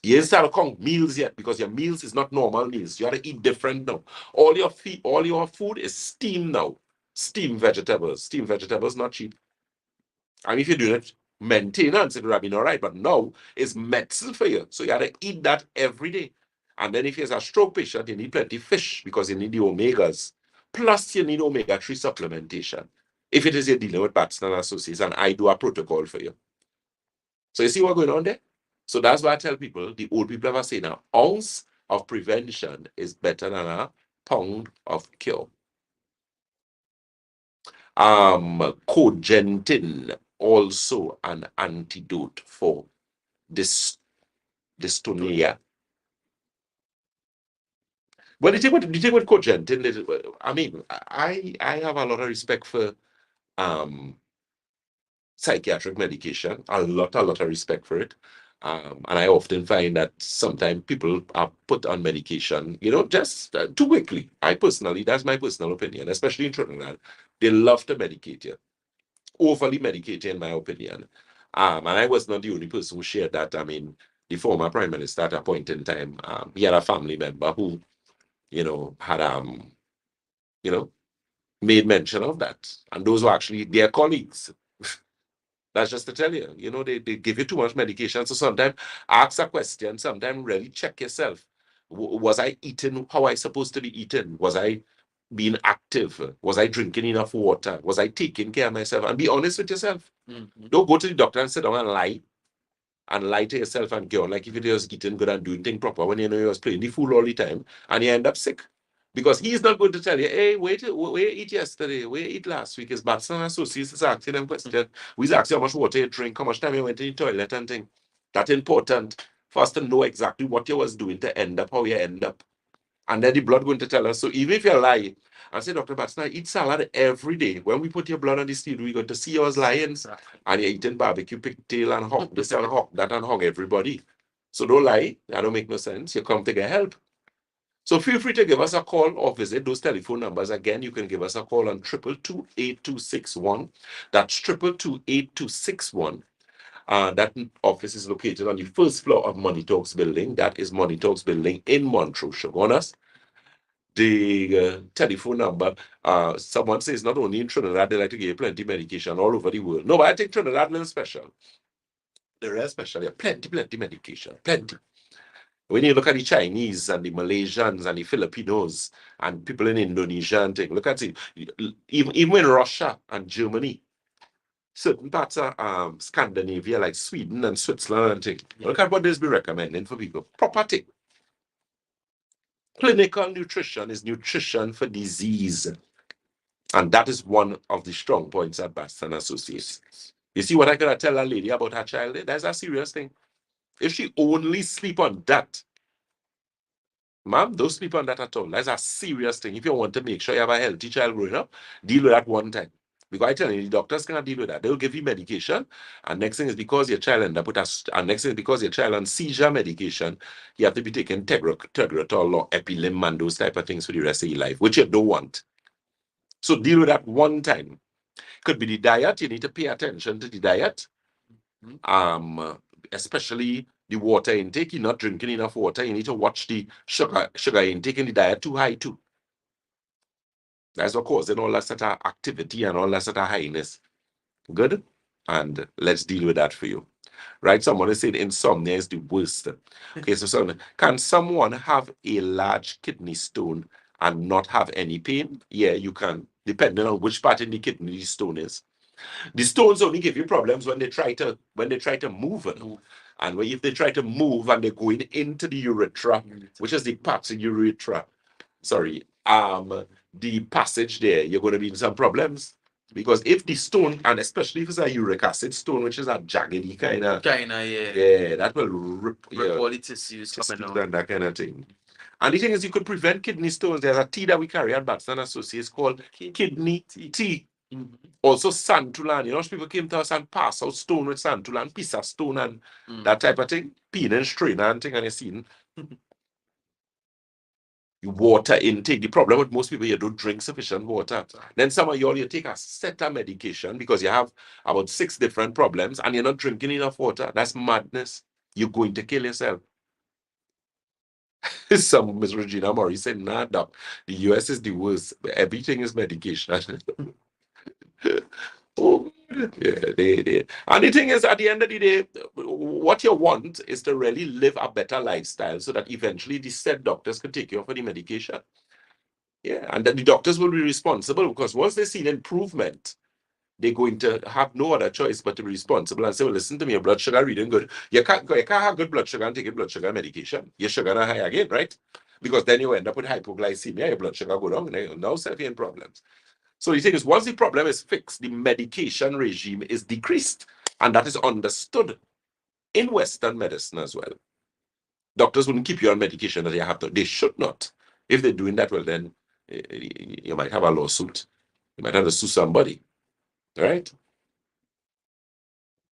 You ain't start to count meals yet because your meals is not normal meals. You have to eat different now. All your food is steamed now. Steamed vegetables. Steamed vegetables not cheap. I mean, if you do it maintenance, it would have been all right. But now it's medicine for you. So you have to eat that every day. And then if you're a stroke patient, you need plenty of fish because you need the omegas. Plus, you need omega-3 supplementation. If it is you're dealing with Batson Associates, and I do a protocol for you. So you see what's going on there? So that's why I tell people, the old people ever say now, ounce of prevention is better than a pound of cure. Cogentin, also an antidote for dystonia. Well, the thing with cogentin, I mean, I have a lot of respect for psychiatric medication, a lot of respect for it. And I often find that sometimes people are put on medication, just too quickly. That's my personal opinion, especially in Trinidad. They love to medicate you, overly medicate you, in my opinion. And I was not the only person who shared that. I mean, the former prime minister at a point in time, he had a family member who, had, made mention of that. And those were actually their colleagues. That's just to tell you, they give you too much medication. So sometimes ask a question, sometimes really check yourself. Was I eating how I supposed to be eating? Was I being active? Was I drinking enough water? Was I taking care of myself? And be honest with yourself. Don't go to the doctor and sit down and lie to yourself and go on like if you're just eating good and doing things proper when you know you was playing the fool all the time and you end up sick. Because he's not going to tell you, hey, where you eat yesterday, where you eat last week. His Batson and associates is asking them questions. We ask you how much water you drink, how much time you went to the toilet and things. That's important for us to know exactly what you was doing to end up how you end up. And then the blood going to tell us. So even if you lie and say, Dr. Batson, I eat salad every day. When we put your blood on the steel, we're going to see you as lying. And you're eating barbecue pigtail and hog this and hog that and hog everybody. So don't lie. That don't make no sense. You come to get help. So feel free to give us a call or visit those telephone numbers. Again, you can give us a call on 222-8261. That's 222-8261. That office is located on the first floor of Money Talks building. That is Money Talks building in Montrose, Shogunas. The telephone number, someone says not only in Trinidad, they like to give you plenty medication all over the world. No, but I think Trinidad is a little special. The rest special, yeah, plenty medication, plenty. When you look at the Chinese and the Malaysians and the Filipinos and people in Indonesia and things, look at it. Even in Russia and Germany, certain parts of Scandinavia, like Sweden and Switzerland and things, look at what this be recommending for people. Property. Clinical nutrition is nutrition for disease. And that is one of the strong points at Batson Associates. You see what I gotta tell a lady about her child? That's a serious thing. If she only sleep on that, ma'am, don't sleep on that at all. That's a serious thing. If you want to make sure you have a healthy child growing up, deal with that one time. Because I tell you, the doctors cannot deal with that. They'll give you medication, and next thing is because your child end up with and next thing is because your child on seizure medication, you have to be taking Tegretol or Epilim and those type of things for the rest of your life, which you don't want. So deal with that one time. Could be the diet. You need to pay attention to the diet. Especially the water intake. You're not drinking enough water. You need to watch the sugar intake in the diet too high too. That's what causing all that sort of activity and all that sort of highness. Good? And let's deal with that for you. Right? Someone is saying insomnia is the worst. Okay, so can someone have a large kidney stone and not have any pain? Yeah, you can, depending on which part in the kidney the stone is. The stones only give you problems when they try to move it. And if they try to move and they're going into the urethra, which is the part of urethra, the passage there, you're going to be in some problems. Because if the stone, and especially if it's a uric acid stone, which is a jaggedy kind of, yeah, that will rip all the tissues coming out. And that kind of thing. And the thing is, you could prevent kidney stones. There's a tea that we carry at Batson Associates called kidney tea. Also santulan. You know, people came to us and pass out stone with santulan, piece of stone and that type of thing. Peen and strain and thing, and you seen. Water intake. The problem with most people, you don't drink sufficient water. Then some of you take a set of medication because you have about 6 different problems and you're not drinking enough water. That's madness. You're going to kill yourself. Some Miss Regina Murray said, nah, doc, the US is the worst. Everything is medication. Oh, yeah, and the thing is, at the end of the day, what you want is to really live a better lifestyle so that eventually the said doctors can take you off of the medication. Yeah, and then the doctors will be responsible because once they see an improvement, they're going to have no other choice but to be responsible and say, well, listen to me, your blood sugar reading good. You can't have good blood sugar and take a blood sugar medication. Your sugar not high again, right? Because then you end up with hypoglycemia, your blood sugar go down, now severe problems. So the thing is, once the problem is fixed, the medication regime is decreased. And that is understood in Western medicine as well. Doctors wouldn't keep you on medication that you have to. They should not. If they're doing that, well, then you might have a lawsuit. You might have to sue somebody. Right?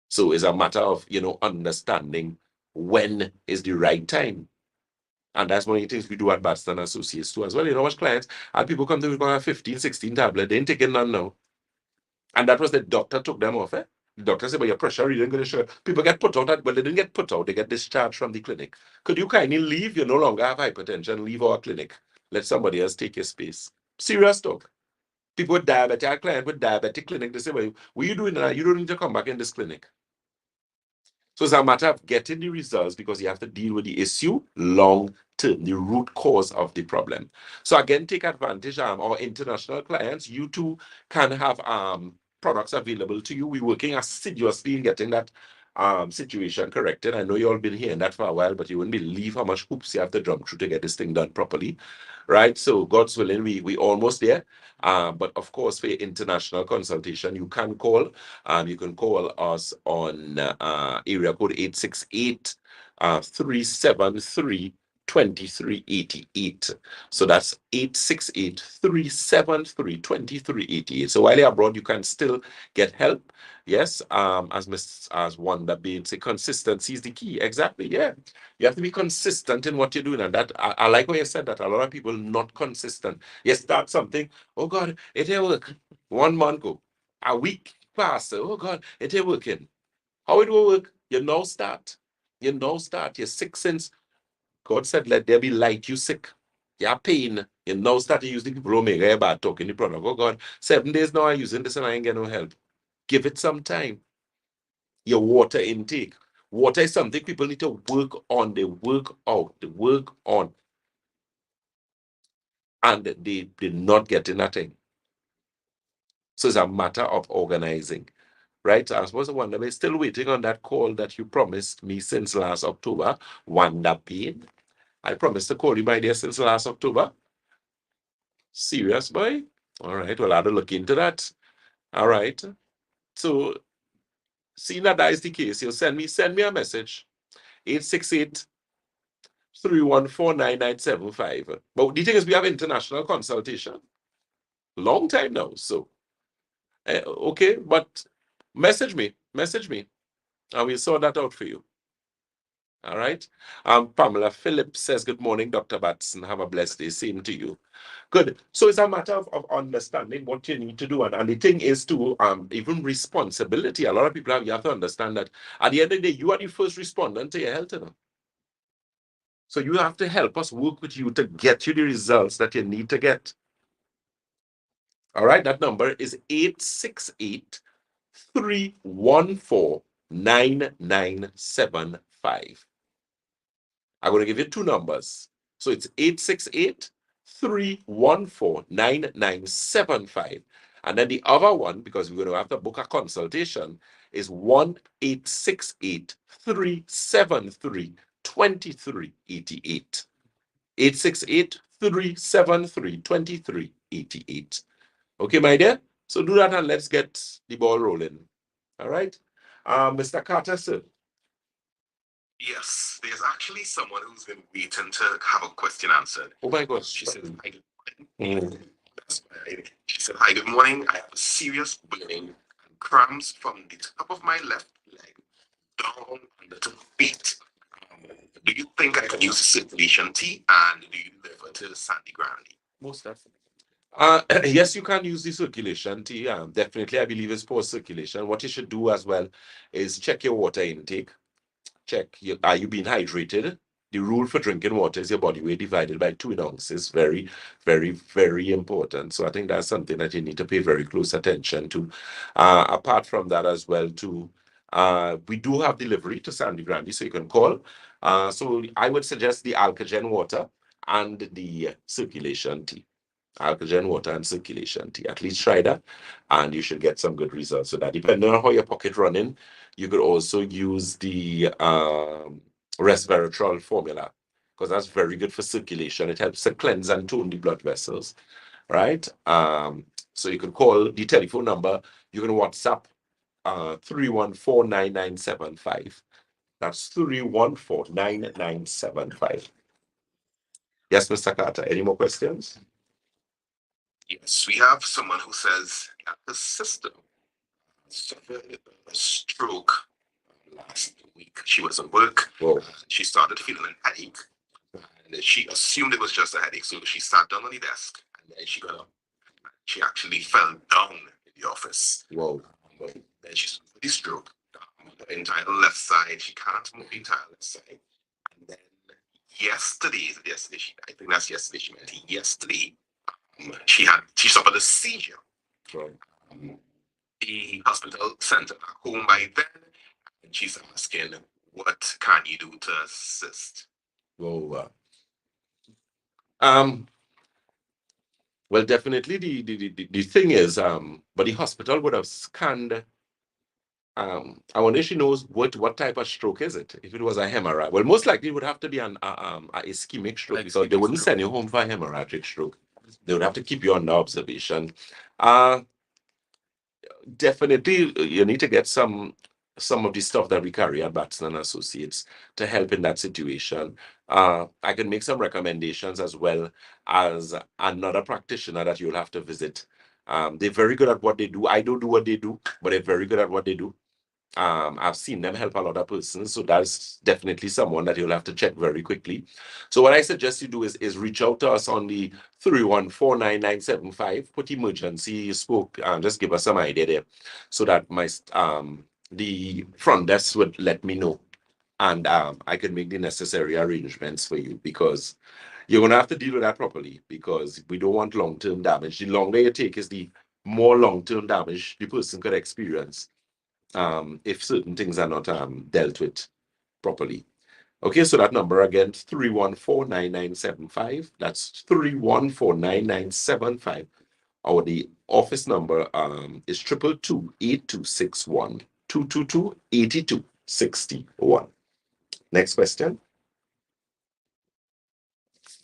So it's a matter of, understanding when is the right time. And that's one of the things we do at Batson Associates too as well. You know, much clients, and people come to me with 15, 16 tablets, they ain't taking none now. And that was the doctor took them off. The doctor said, but your pressure reading going to show. People get put out, but they didn't get put out, they get discharged from the clinic. Could you kindly leave? You no longer have hypertension, leave our clinic. Let somebody else take your space. Serious talk. People with diabetic, our client with diabetic clinic, they say, well, what are you doing now? You don't need to come back in this clinic. So it's a matter of getting the results because you have to deal with the issue long term, the root cause of the problem. So again, take advantage of our international clients. You too can have products available to you. We're working assiduously in getting that situation corrected. I know you all been hearing that for a while, but you wouldn't believe how much hoops you have to jump through to get this thing done properly, right? So God's willing, we almost there. But of course, for your international consultation, you can call. You can call us on area code 868 373 2388. So that's 868-373-2388. So while you're abroad, you can still get help. Yes, as Wanda Bain say, consistency is the key. Exactly. Yeah. You have to be consistent in what you're doing. And that I like what you said, that a lot of people not consistent. You start something, oh God, it ain't work. 1 month go. A week pass. Oh God, it ain't working. How it will work? You now start. You now start. You're sick since God said, let there be light. You sick. You're pain. You now start to use the people who make a bad talking the product. Oh God, 7 days now I'm using this and I ain't getting no help. Give it some time. Your water intake. Water is something people need to work on. They work out. They work on. And they're not getting that thing. So it's a matter of organizing. Right? I suppose I wonder, we're still waiting on that call that you promised me since last October. Wanda Payne. I promised to call you, my dear, since last October. Serious, boy? All right, well, I'll have to look into that. All right. So, seeing that is the case, you'll send me a message. 868-314-9975. But the thing is, we have international consultation. Long time now. So, okay, but message me, and we'll sort that out for you. All right. Pamela Phillips says, good morning, Dr. Batson. Have a blessed day. Same to you. Good. So it's a matter of understanding what you need to do. And the thing is to even responsibility. A lot of people you have to understand that at the end of the day, you are the first respondent to your health. You know? So you have to help us work with you to get you the results that you need to get. All right. That number is 868-314-9975. I'm going to give you two numbers. So it's 868-314-9975. And then the other one, because we're going to have to book a consultation, is 1-868-373-2388. 868-373-2388. Okay, my dear? So do that and let's get the ball rolling. All right? Mr. Carter, sir. Yes, there's actually someone who's been waiting to have a question answered. Oh my gosh. She said, hi, good morning. That's right. She said, hi, good morning. I have a serious burning and cramps from the top of my left leg down under the feet. Do you think I can use circulation tea, and do you deliver to Sandy Grande? Most definitely. Yes, you can use the circulation tea. Definitely, I believe it's poor circulation. What you should do as well is check your water intake. Check, are you being hydrated? The rule for drinking water is your body weight divided by 2 ounces. Very, very, very important. So I think that's something that you need to pay very close attention to. Apart from that as well, too, we do have delivery to Sandy Grande, so you can call. So I would suggest the Alkagen water and the circulation tea. Alkagen water and circulation tea. At least try that, and you should get some good results. So that depending on how your pocket running, you could also use the resveratrol formula, because that's very good for circulation. It helps to cleanse and tone the blood vessels, right? So you can call the telephone number. You can WhatsApp 314-9975. That's 314-9975. Yes, Mr. Carter. Any more questions? Yes, we have someone who says that the sister suffered a stroke last week. She was at work. Whoa. She started feeling a headache, and she assumed it was just a headache. So she sat down on the desk, and then she got up. She actually fell down in the office. Whoa. Then she suffered the stroke. The entire left side. She can't move the entire left side. And then yesterday, I think that's yesterday. She meant yesterday. She suffered a seizure. Right. The hospital sent her back home by then, and she's asking, what can you do to assist? Whoa. Well, definitely the thing is, but the hospital would have scanned I wonder if she knows what type of stroke is it. If it was a hemorrhage, well, most likely it would have to be a ischemic stroke, Like because they ischemic wouldn't stroke. send you home for a hemorrhagic stroke. They would have to keep you under observation. Uh, Definitely, you need to get some of the stuff that we carry at Batson and Associates to help in that situation. I can make some recommendations as well as another practitioner that you'll have to visit. They're very good at what they do. I don't do what they do, but they're very good at what they do. I've seen them help a lot of persons, so that's definitely someone that you'll have to check very quickly. So what I suggest you do is reach out to us on the 3149975. Put emergency, you spoke, just give us some idea there, so that the front desk would let me know, and I can make the necessary arrangements for you, because you're gonna have to deal with that properly, because we don't want long-term damage. The longer you take is the more long-term damage the person could experience, if certain things are not dealt with properly. Okay, so that number again, 3149975. That's 3149975. Or the office number is 222-8261. 222-8261. Next question.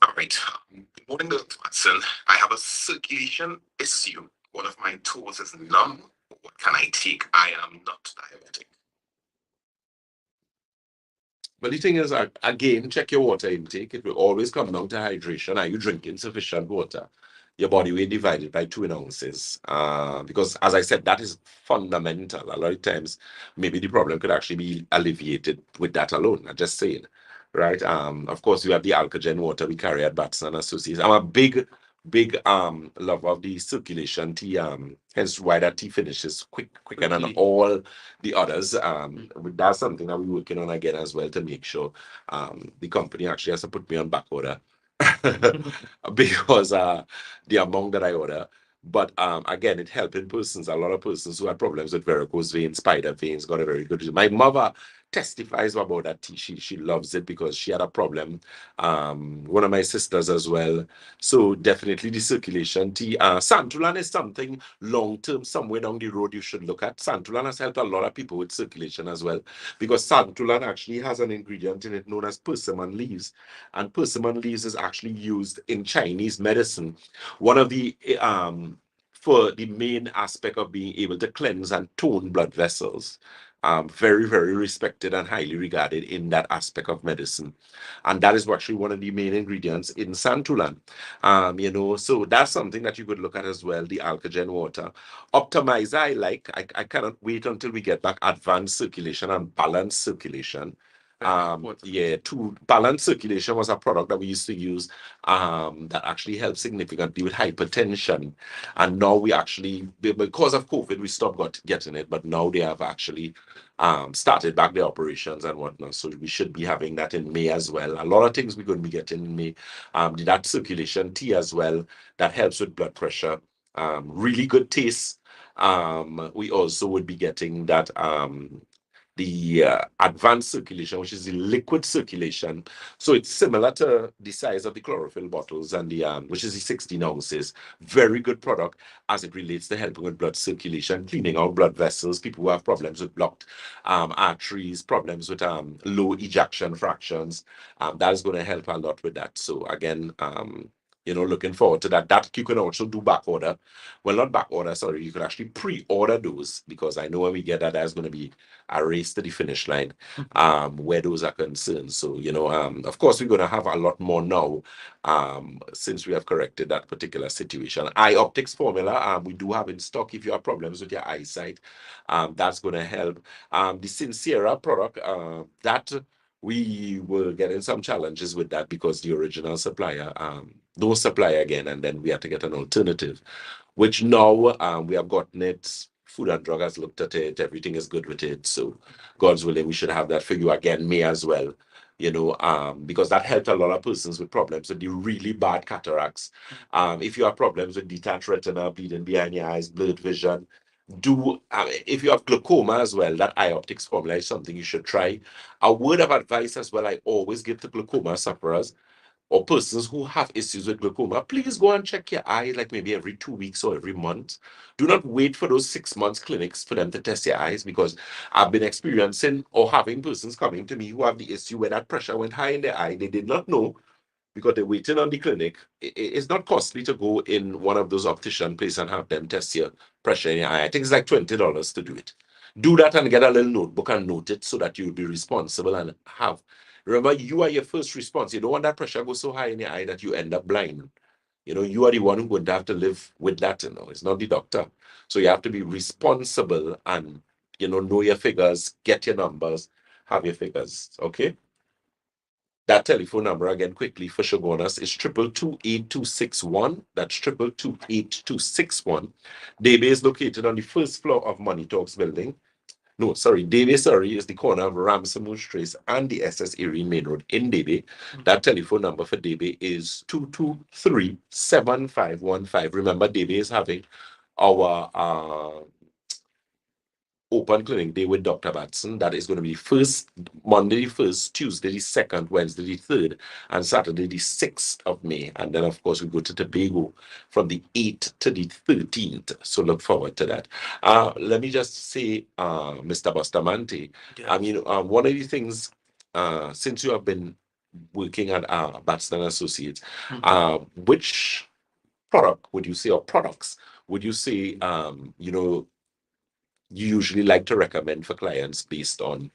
All right. Good morning, Dr. Batson. I have a circulation issue. One of my toes is numb. What can I take? I am not diabetic. But the thing is, again, check your water intake. It will always come down to hydration. Are you drinking sufficient water? Your body weight divided by 2 ounces. Because, as I said, that is fundamental. A lot of times, maybe the problem could actually be alleviated with that alone. I'm just saying, right? Of course, we have the alkagen water we carry at Batson and Associates. I'm a big lover of the circulation tea. Hence why that tea finishes quicker than Quickly. all the others. That's something that we're working on again as well, to make sure the company actually has to put me on back order because the amount that I order. But again, it helping persons, a lot of persons who had problems with varicose veins, spider veins, got a very good result. My mother testifies about that tea. She loves it because she had a problem. One of my sisters as well. So definitely the circulation tea. Santulan is something long term, somewhere down the road you should look at. Santulan has helped a lot of people with circulation as well, because Santulan actually has an ingredient in it known as persimmon leaves, and persimmon leaves is actually used in Chinese medicine. One of the for the main aspect of being able to cleanse and tone blood vessels. Very, very respected and highly regarded in that aspect of medicine. And that is actually one of the main ingredients in Santulan. So that's something that you could look at as well, the alkagen water. Optimizer, I cannot wait until we get back advanced circulation and balanced circulation. Yeah, to balance circulation was a product that we used to use that actually helped significantly with hypertension. And now we actually, because of COVID, we stopped getting it, but now they have actually started back the operations and whatnot. So we should be having that in May as well. A lot of things we're going to be getting in May. That circulation tea as well, that helps with blood pressure. Really good taste. We also would be getting that the advanced circulation, which is the liquid circulation. So it's similar to the size of the chlorophyll bottles, and the which is the 16 ounces. Very good product as it relates to helping with blood circulation, cleaning out blood vessels, people who have problems with blocked arteries, problems with low ejection fractions. That is going to help a lot with that. So again, looking forward to that. That you can also do back order. Well, not back order, sorry. You can actually pre-order those, because I know when we get that, there's going to be a race to the finish line where those are concerned. So, of course, we're going to have a lot more now since we have corrected that particular situation. Eye optics formula, we do have in stock if you have problems with your eyesight. That's going to help. The Sincera product, that we were getting some challenges with that because the original supplier, no supply again, and then we had to get an alternative, which now we have gotten it. Food and Drug has looked at it. Everything is good with it. So God's willing, we should have that for you again, May as well. Because that helped a lot of persons with problems with the really bad cataracts. If you have problems with detached retina, bleeding behind your eyes, blurred vision, if you have glaucoma as well, that eye optics formula is something you should try. A word of advice as well, I always give to glaucoma sufferers: or persons who have issues with glaucoma, please go and check your eye like maybe every 2 weeks or every month. Do not wait for those 6 months clinics for them to test your eyes, because I've been experiencing or having persons coming to me who have the issue where that pressure went high in their eye. They did not know because they're waiting on the clinic. It's not costly to go in one of those optician places and have them test your pressure in your eye. I think it's like $20 to do it. Do that and get a little notebook and note it so that you'll be responsible and have. Remember, you are your first response. You don't want that pressure go so high in your eye that you end up blind. You are the one who would have to live with that. It's not the doctor. So you have to be responsible and know your figures, get your numbers, have your figures. Okay. That telephone number again quickly for Shogunas is 222-8261. That's 222-8261. Debe is located on the first floor of Money Talks building. No, sorry, Debe, is the corner of Ramsamush Trace and the SS Erie Main Road in Debe. That telephone number for Debe is 223-7515. Remember, Debe is having our open clinic day with Dr. Batson. That is going to be first Monday the 1st, Tuesday the 2nd, Wednesday the 3rd, and Saturday the 6th of May. And then, of course, we go to Tobago from the 8th to the 13th. So look forward to that. Let me just say, Mr. Bustamante, I mean, one of the things, since you have been working at Batson Associates, which product would you say, or products would you say, you usually like to recommend for clients based on?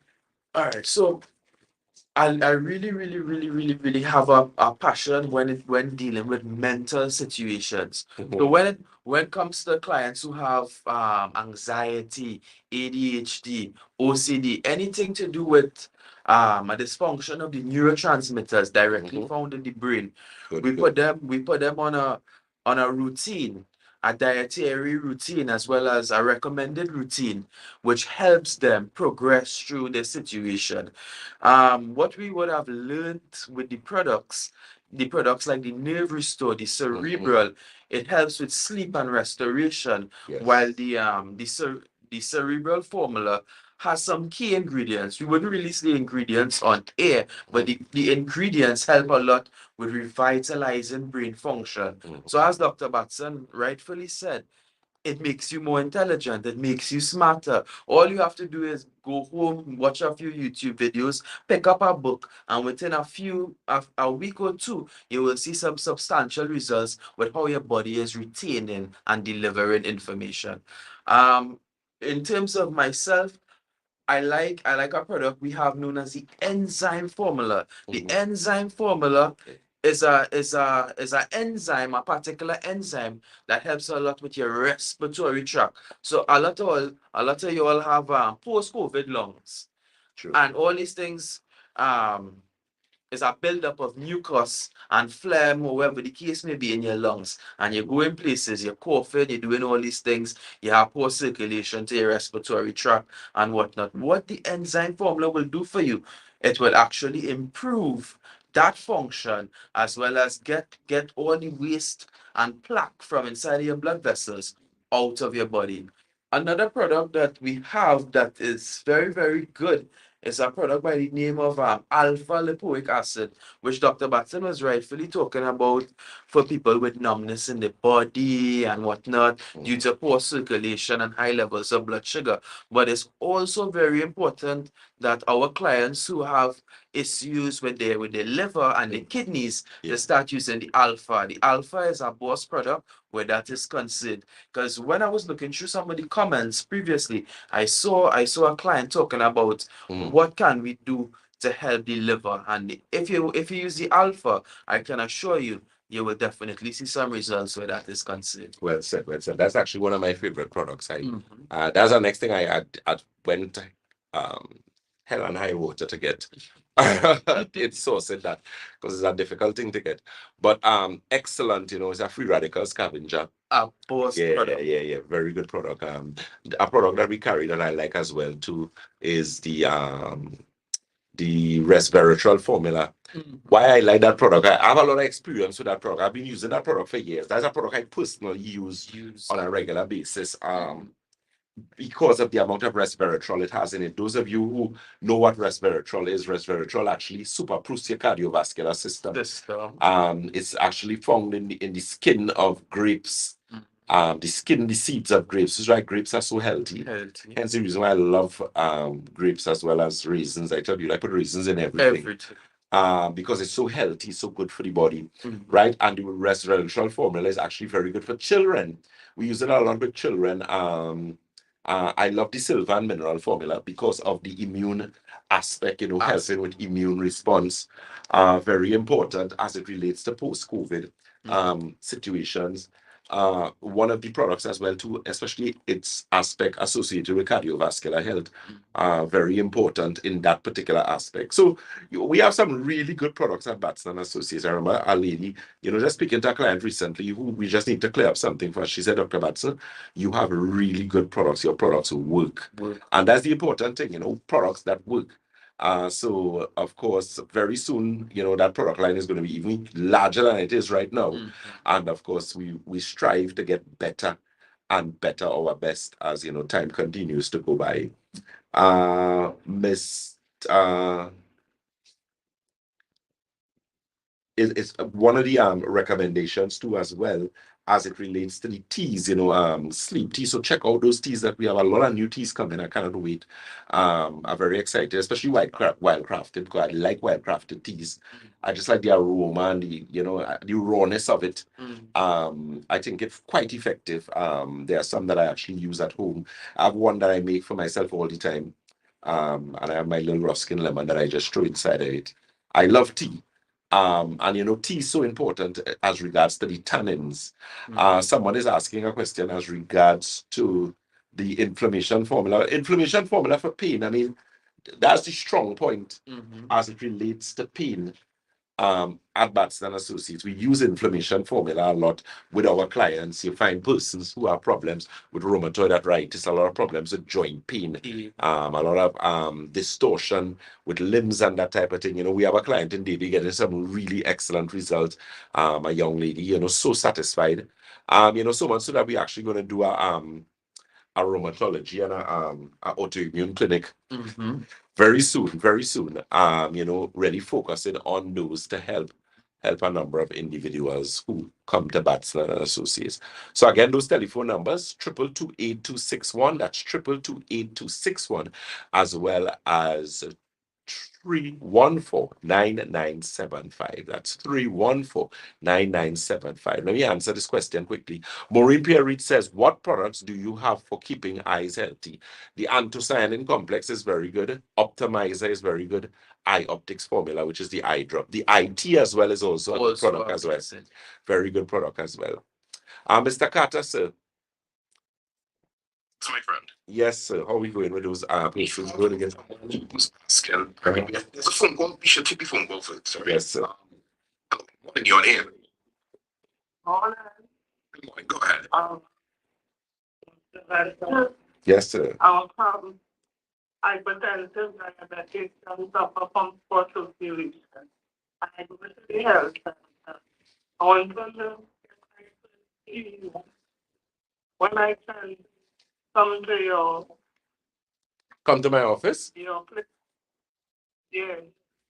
All right, so I really, really, really, really, really have a passion when dealing with mental situations. So when it comes to clients who have anxiety, ADHD, OCD, anything to do with a dysfunction of the neurotransmitters directly found in the brain, we put them on a routine, a dietary routine, as well as a recommended routine, which helps them progress through the situation. What we would have learned with the products like the Nerve Restore, the Cerebral, it helps with sleep and restoration, while the Cerebral formula has some key ingredients. We wouldn't release the ingredients on air, but the ingredients help a lot with revitalizing brain function. So as Dr. Batson rightfully said, it makes you more intelligent. It makes you smarter. All you have to do is go home, watch a few YouTube videos, pick up a book, and within a week or two, you will see some substantial results with how your body is retaining and delivering information. In terms of myself, I like a product we have known as the enzyme formula. The enzyme formula is a enzyme, a particular enzyme that helps a lot with your respiratory tract. So a lot of you all have post-COVID lungs. True. And all these things is a buildup of mucus and phlegm, or whatever the case may be, in your lungs. And you're going places, you're coughing, you're doing all these things, you have poor circulation to your respiratory tract and whatnot. What the enzyme formula will do for you, it will actually improve that function, as well as get all the waste and plaque from inside of your blood vessels out of your body. Another product that we have that is very, very good is a product by the name of alpha lipoic acid, which Dr. Batson was rightfully talking about for people with numbness in the body and whatnot due to poor circulation and high levels of blood sugar. But it's also very important that our clients who have issues with their liver and the kidneys, they start using the alpha. The alpha is a boss product where that is concerned. Because when I was looking through some of the comments previously, I saw a client talking about what can we do to help the liver. And if you use the alpha, I can assure you, you will definitely see some results where that is concerned. Well said, well said. That's actually one of my favorite products. That's the next thing I went hell and high water to get. It's so said that because it's a difficult thing to get. But excellent, it's a free radical scavenger. A boss product. Yeah, very good product. A product that we carry that I like as well too is the resveratrol formula. Why I like that product, I have a lot of experience with that product. I've been using that product for years. That's a product I personally use on a regular basis. because of the amount of resveratrol it has in it. Those of you who know what resveratrol is, resveratrol actually superproofs your cardiovascular system. It's actually found in the skin of grapes. The seeds of grapes. That's why grapes are so healthy. Hence the reason why I love grapes as well as raisins. I tell you, I put raisins in everything. Because it's so healthy, so good for the body, right? And the resveratrol formula is actually very good for children. We use it a lot with children. I love the silver and mineral formula because of the immune aspect, helping with immune response. Very important as it relates to post-COVID situations. One of the products as well too, especially its aspect associated with cardiovascular health, very important in that particular aspect. So we have some really good products at Batson Associates. I remember a lady, just speaking to a client recently who we just need to clear up something for. She said, Dr. Batson, you have really good products. Your products work. And that's the important thing, products that work. So of course, very soon, that product line is going to be even larger than it is right now. And of course, we strive to get better and better, our best, as time continues to go by. Miss it's one of the recommendations too as well as it relates to the teas, sleep tea. So check out those teas that we have a lot of new teas coming. I cannot wait. I'm very excited, especially wildcrafted, because I like wildcrafted teas. I just like the aroma and the rawness of it. I think it's quite effective. There are some that I actually use at home. I have one that I make for myself all the time. And I have my little Ruskin lemon that I just throw inside of it. I love tea. And tea is so important as regards to the tannins. Someone is asking a question as regards to the inflammation formula. Inflammation formula for pain. I mean, that's the strong point as it relates to pain. At Batson Associates, we use inflammation formula a lot with our clients. You find persons who have problems with rheumatoid arthritis, a lot of problems with joint pain, a lot of distortion with limbs and that type of thing. We have a client in Davie getting some really excellent results. A young lady, so satisfied. So much so that we're actually going to do a rheumatology and a autoimmune clinic very soon, really focusing on those to help a number of individuals who come to Batson and Associates. So again, those telephone numbers, 222-8261, that's 222-8261, as well as 314-9975. That's 314-9975. Let me answer this question quickly. Maureen Pierre says, what products do you have for keeping eyes healthy? The anthocyanin complex is very good. Optimizer is very good. Eye optics formula, which is the eye drop. The IT as well is also a good product as well. Very good product as well. Mr. Carter, sir. So, my friend. Yes, sir. How are we going with those patients? Going again? There's a phone call. We should take the phone call first. Sorry. Yes, sir. Morning, you're on air. Morning. Good morning. Go ahead. Yes, sir. Our problem, hypertensive, diabetic, and suffer from phosphorylation. I go to the health center. I want to know when I can come to Come to my office? your place. Yeah.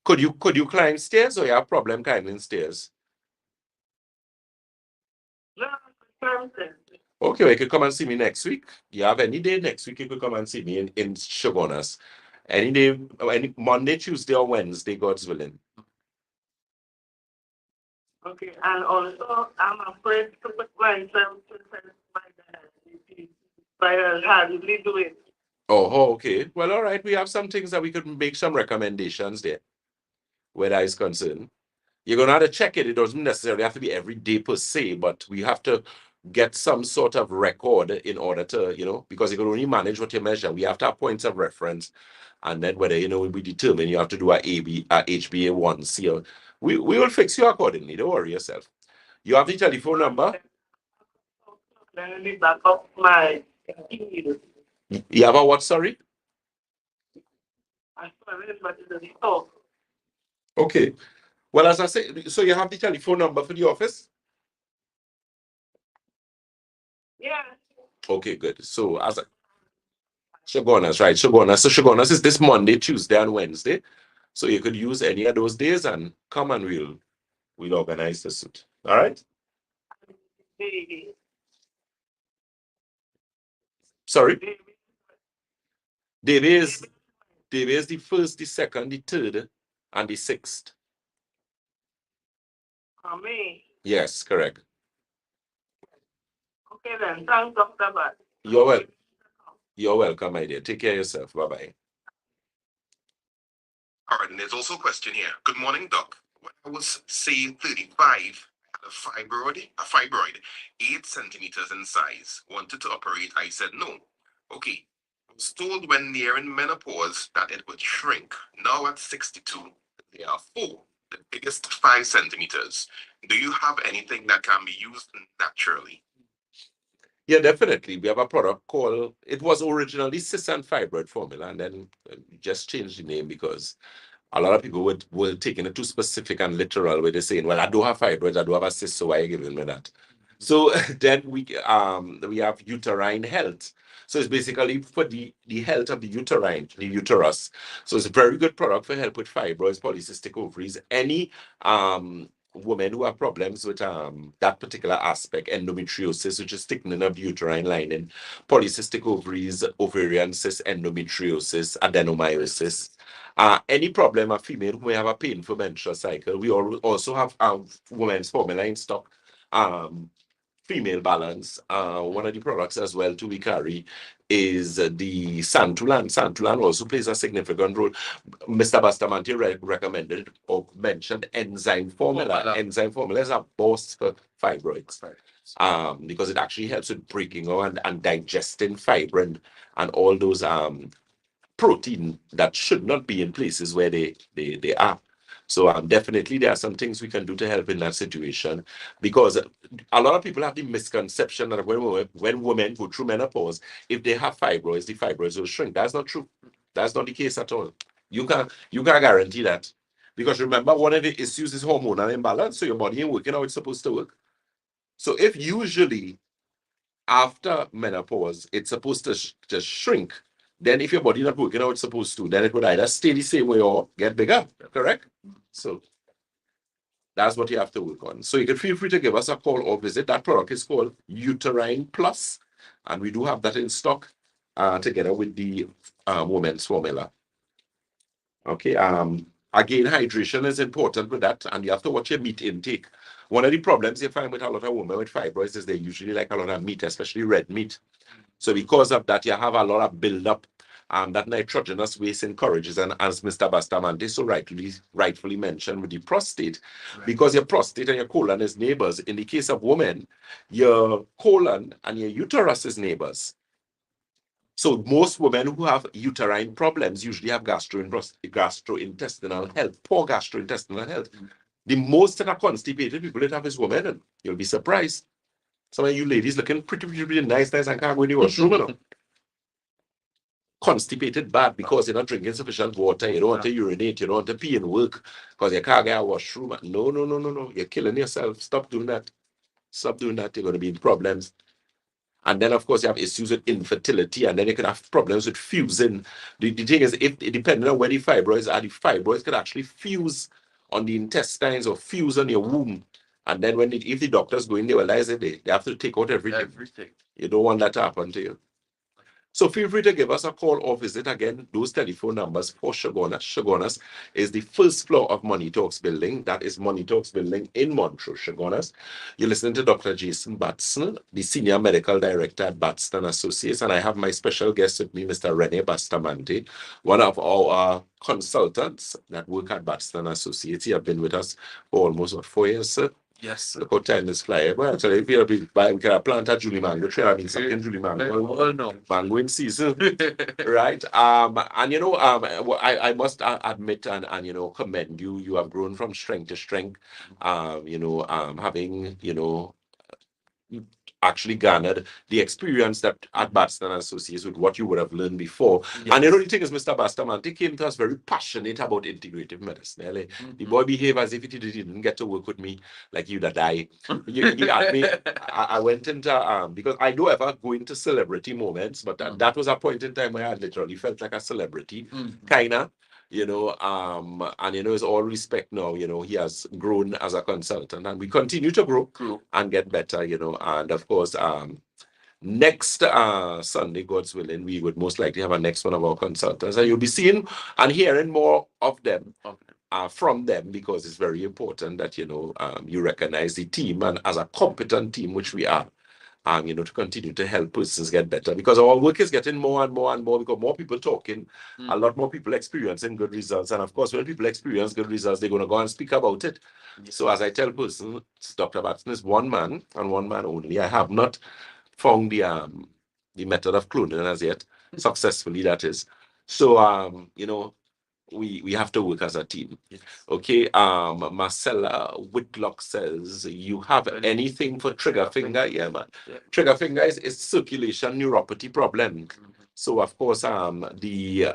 Could you climb stairs, or you have problem climbing stairs? No, climb stairs. Okay, well, you could come and see me next week. You have any day next week, you could come and see me in Shogunas. Any day, any Monday, Tuesday, or Wednesday, God's willing. Okay, and also I'm afraid to put myself to test my diabetes, but I hardly do it. Oh, okay. Well, all right. We have some things that we could make some recommendations there, where that is concerned. You're going to have to check it. It doesn't necessarily have to be every day per se, but we have to get some sort of record in order to, because you can only manage what you measure. We have to have points of reference. And then whether, we determine you have to do a HbA1c. Or, we will fix you accordingly. Don't worry yourself. You have the telephone number? Let me back up my keys. You have a what, sorry? I saw it, but it doesn't talk. Okay. Well, as I say, so you have the telephone number for the office? Yeah. Okay, good. So as Shogunas, right? Shogunas. So Shogunas is this Monday, Tuesday, and Wednesday. So you could use any of those days and come and we'll organize the suit. All right. The Sorry. the Day is the first, the second, the third, and the sixth. for me. Yes, correct. Okay then, thanks, Dr. Batson. You're welcome, my dear. Take care of yourself. Bye-bye. All right, and there's also a question here. Good morning, Doc. When I was, say, 35, I had a fibroid, 8 centimeters in size. Wanted to operate. I said no. Okay. I was told when nearing menopause that it would shrink. Now at 62, there are 4, the biggest 5 centimeters. Do you have anything that can be used naturally? Yeah, definitely. We have a product called, it was originally cyst and fibroid formula, and then we just changed the name because a lot of people were taking it too specific and literal, where they're saying, well, I do have fibroids, I do have a cyst, so why are you giving me that? So then we have uterine health. So it's basically for the health of the uterus. So it's a very good product for help with fibroids, polycystic ovaries, any women who have problems with that particular aspect, endometriosis, which is thickening of the uterine lining, polycystic ovaries, ovarian cyst, endometriosis, adenomyosis. Any problem a female who may have a painful menstrual cycle. We also have women's formula in stock. Female balance. One of the products as well to we carry is the Santulan. Santulan also plays a significant role. Mr. Bustamante recommended or mentioned enzyme formula. Enzyme formula is a boss for fibroids. Because it actually helps with breaking and digesting fibrin and all those protein that should not be in places where they are. So definitely there are some things we can do to help in that situation, because a lot of people have the misconception that when women go through menopause, if they have fibroids, the fibroids will shrink. That's not true. That's not the case at all. You can't guarantee that, because remember, one of the issues is hormonal imbalance. So your body ain't working how it's supposed to work. So if usually after menopause it's supposed to just shrink, then if your body not working how it's supposed to, then it would either stay the same way or get bigger. Correct? So that's what you have to work on. So you can feel free to give us a call or visit. That product is called Uterine Plus, and we do have that in stock together with the women's formula. Okay. Again, hydration is important with that, and you have to watch your meat intake. One of the problems you find with a lot of women with fibroids is they usually like a lot of meat, especially red meat. So because of that, you have a lot of buildup. That nitrogenous waste encourages, and as Mr. Bustamante so rightfully mentioned with the prostate, because your prostate and your colon is neighbors. In the case of women, your colon and your uterus is neighbors. So most women who have uterine problems usually have gastrointestinal health, poor gastrointestinal health. The most that are constipated people that have is women, and you'll be surprised. Some of you ladies looking pretty nice, and can't go in the washroom, you know. Constipated bad because you're not drinking sufficient water, you don't want to urinate, you don't want to pee in work because you can't get a washroom. No. You're killing yourself. Stop doing that. Stop doing that. You're going to be in problems. And then, of course, you have issues with infertility, and then you can have problems with fusing. The thing is, if depending on where the fibroids are, the fibroids can actually fuse on the intestines or fuse on your womb. And then if the doctors go in, they realize that they have to take out everything. You don't want that to happen to you. So feel free to give us a call or visit again. Those telephone numbers for Shogunas. Shogunas is the first floor of Money Talks building. That is Money Talks building in Montrose, Shogunas. You're listening to Dr. Jason Batson, the Senior Medical Director at Batson Associates. And I have my special guest with me, Mr. Rene Bustamante, one of our consultants that work at Batson Associates. He has been with us for almost 4 years, sir? Yes, sir. Look how time is flying. Well, actually, if we can plant a Julie mango tree, I mean, something Julie mango. Oh, no. Mango in season. Right. And you know, I must admit and you know, commend you. You have grown from strength to strength. You know, having, you know, actually garnered the experience that at Batson and Associates with what you would have learned before. Yes. And the only thing is, Mr. Bastamante came to us very passionate about integrative medicine. Like, the boy behaved as if he didn't get to work with me, like you'd die. He had me. I went into because I don't ever go into celebrity moments, but that was a point in time where I literally felt like a celebrity, kinda. And it's all respect now. He has grown as a consultant, and we continue to grow and get better. And of course, next Sunday, God's willing, we would most likely have a next one of our consultants, and you'll be seeing and hearing more of them. From them, because it's very important that you recognize the team, and as a competent team, which we are, to continue to help persons get better, because our work is getting more and more and more, because more people talking, a lot more people experiencing good results, and of course, when people experience good results, they're going to go and speak about it. So, as I tell persons, Dr. Batson is one man and one man only. I have not found the method of cloning as yet successfully. That is, so we have to work as a team. Yes. Okay. Marcella Whitlock says, you have anything for trigger finger? Yeah, man. Yeah. Trigger finger is circulation neuropathy problem. So of course, the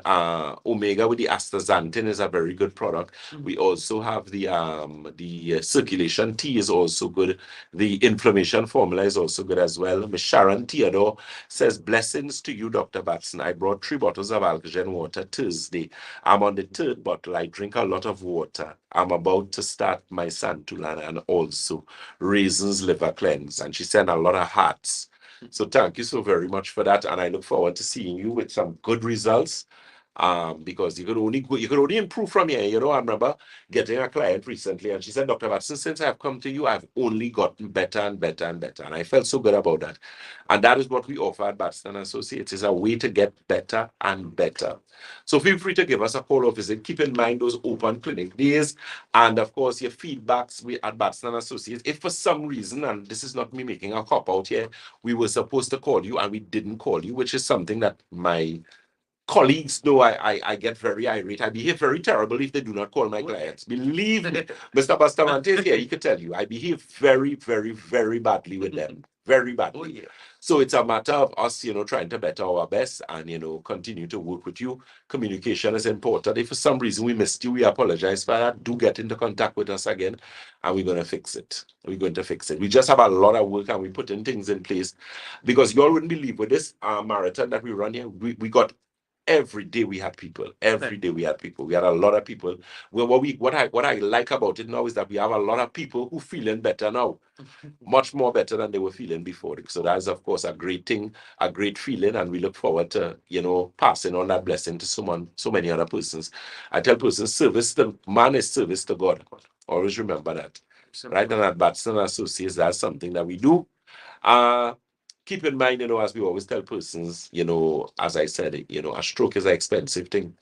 Omega with the astaxanthin is a very good product. We also have the circulation tea is also good. The inflammation formula is also good as well. Miss Sharon Theodore says, blessings to you, Dr. Batson. I brought 3 bottles of alcogen water Thursday. I'm on the 3rd bottle. I drink a lot of water. I'm about to start my Santulan and also raisins liver cleanse. And she sent a lot of hearts. So thank you so very much for that. And I look forward to seeing you with some good results. Because you could only improve from here. I remember getting a client recently, and she said, Dr. Batson, since I've come to you, I've only gotten better and better and better. And I felt so good about that. And that is what we offer at Batson Associates, is a way to get better and better. So feel free to give us a call or visit. Keep in mind those open clinic days. And of course, your feedbacks at Batson Associates. If for some reason, and this is not me making a cop out here, we were supposed to call you and we didn't call you, which is something that my colleagues know I get very irate. I behave very terrible if they do not call my clients. Believe me, Mr. Bastamante is here. He could tell you I behave very, very, very badly with them. Very badly. Oh, yeah. So it's a matter of us, trying to better our best and, continue to work with you. Communication is important. If for some reason we missed you, we apologize for that. Do get into contact with us again, and we're going to fix it. We're going to fix it. We just have a lot of work, and we're putting things in place, because you all wouldn't believe with this marathon that we run here, we got every day we had people. Every day we had people. We had a lot of people. Well, what I like about it now is that we have a lot of people who feeling better now, much more better than they were feeling before. So that is, of course, a great thing, a great feeling, and we look forward to passing on that blessing to so many other persons. I tell persons, service to man is service to God. Always remember that. Right? And at Batson Associates, that's something that we do. Keep in mind, as we always tell persons, as I said, a stroke is an expensive thing.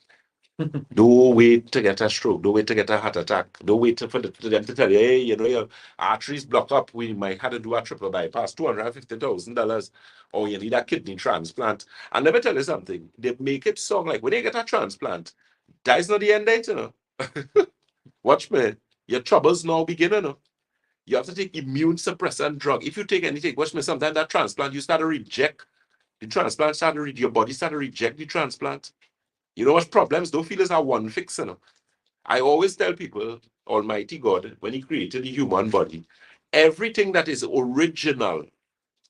Don't wait to get a stroke. Don't wait to get a heart attack. Don't wait for them to tell you, hey, your arteries block up. We might have to do a triple bypass, $250,000, or you need a kidney transplant. And let me tell you something. They make it sound like when you get a transplant, that is not the end date, Watch me. Your troubles now begin, You have to take immune suppressant drug. If you take anything, watch me, sometimes that transplant, you start to reject. The transplant your body start to reject the transplant. You know what problems don't feel is a one fix, I always tell people, Almighty God, when He created the human body, everything that is original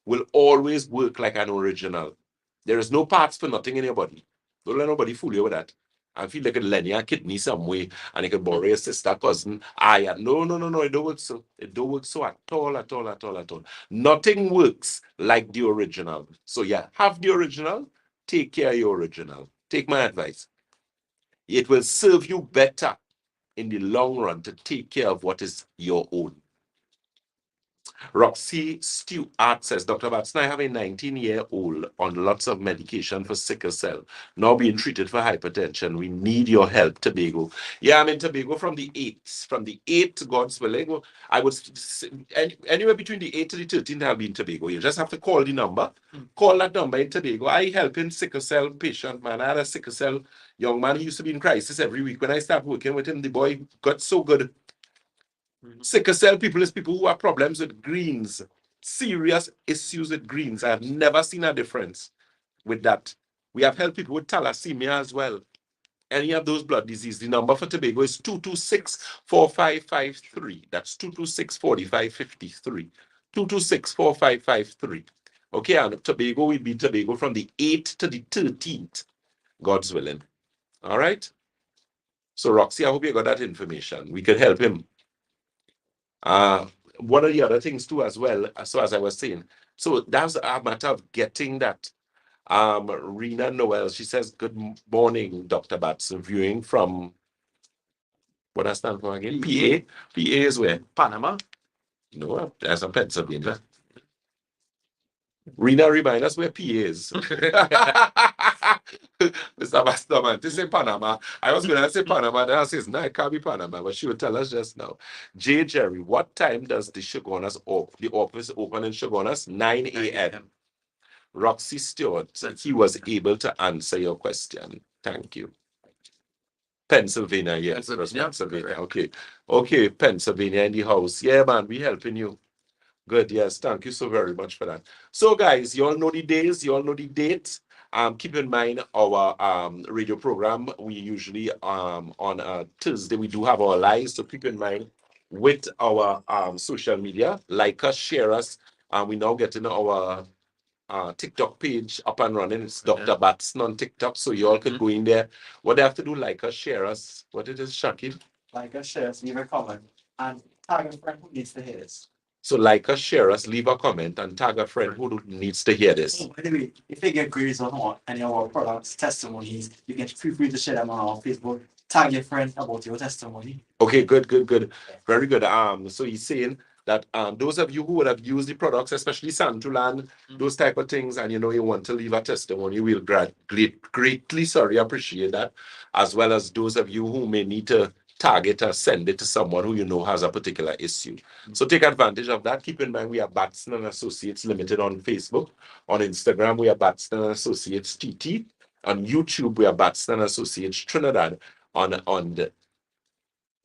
will always work like an original. There is no parts for nothing in your body. Don't let nobody fool you with that. I feel like a lend you a kidney some way, and you can borrow your sister, cousin. No. It don't work so. It don't work so at all. Nothing works like the original. So yeah, have the original. Take care of your original. Take my advice. It will serve you better in the long run to take care of what is your own. Roxy Stewart says, Dr. Batson, I have a 19-year-old on lots of medication for sickle cell, now being treated for hypertension. We need your help, Tobago. Yeah, I'm in Tobago from the 8th. From the 8th, God's willing, I would anywhere between the 8th to the 13th, I'll be in Tobago. You just have to call the number. Call that number in Tobago. I help in sickle cell patient, man. I had a sickle cell young man. He used to be in crisis every week. When I started working with him, the boy got so good. Sickle cell people is people who have problems with greens. serious issues with greens. I have never seen a difference with that. We have helped people with thalassemia as well. Any of those blood disease, the number for Tobago is 226-4553. That's 226-4553. 226-4553. Okay, and Tobago will be Tobago from the 8th to the 13th, God's willing. All right? So, Roxy, I hope you got that information. We could help him. One of the other things, too, as well, so as I was saying, so that's a matter of getting that. Rena Noel, she says, good morning, Dr. Batson, viewing from, what I stand for again? PA? PA is where? Panama. No, that's in Pennsylvania. Rena, remind us where PA is. Mr. Masterman, this is Panama. I was going to say Panama, then I says, no, it can't be Panama, but she will tell us just now. J. Jerry, what time does the Shogunas the office open in Shogunas? 9 a.m. Roxy Stewart, he was able to answer your question. Thank you. Pennsylvania, yes. Pennsylvania. Okay. Okay, Pennsylvania in the house. Yeah, man, we helping you. Good, yes. Thank you so very much for that. So, guys, you all know the days, you all know the dates. Keep in mind our radio program. We usually on Thursday we do have our lives. So keep in mind with our social media, like us, share us. We now getting our TikTok page up and running. It's Dr. Batson on TikTok, so you all can go in there. What they have to do, like us, share us. What it is, Shakib? Like us, share us, leave a comment, and tag a friend who needs to hear this. So like us, share us, leave a comment, and tag a friend who needs to hear this. Oh, by the way, if you get queries on any of our products, testimonies, you can feel free to share them on our Facebook. Tag your friend about your testimony. Okay, good. Very good. So he's saying that those of you who would have used the products, especially Santulan, those type of things, and you want to leave a testimony, we'll greatly appreciate that, as well as those of you who may need to target or send it to someone who has a particular issue. So take advantage of that. Keep in mind we are Batson and Associates Limited on Facebook. On Instagram, we are Batson and Associates TT. On YouTube, we are Batson and Associates Trinidad. On the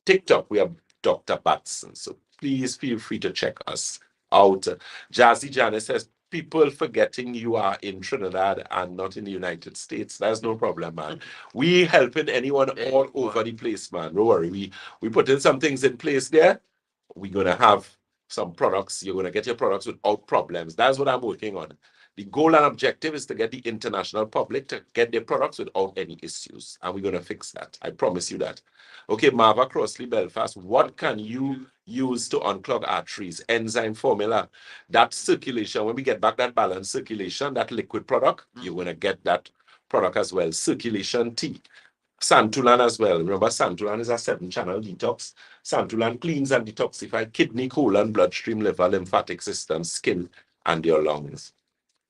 TikTok, we are Dr. Batson. So please feel free to check us out. Jazzy Janice says, people forgetting you are in Trinidad and not in the United States. That's no problem, man. We helping anyone all over the place, man. Don't worry. We putting some things in place there. We're going to have some products. You're going to get your products without problems. That's what I'm working on. The goal and objective is to get the international public to get their products without any issues. And we're going to fix that. I promise you that. Okay, Marva Crossley, Belfast, what can you use to unclog arteries? Enzyme formula. That circulation, when we get back that balanced circulation, that liquid product, you're going to get that product as well. Circulation tea. Santulan as well. Remember, Santulan is a 7-channel detox. Santulan cleans and detoxifies kidney, colon, bloodstream, liver, lymphatic system, skin, and your lungs.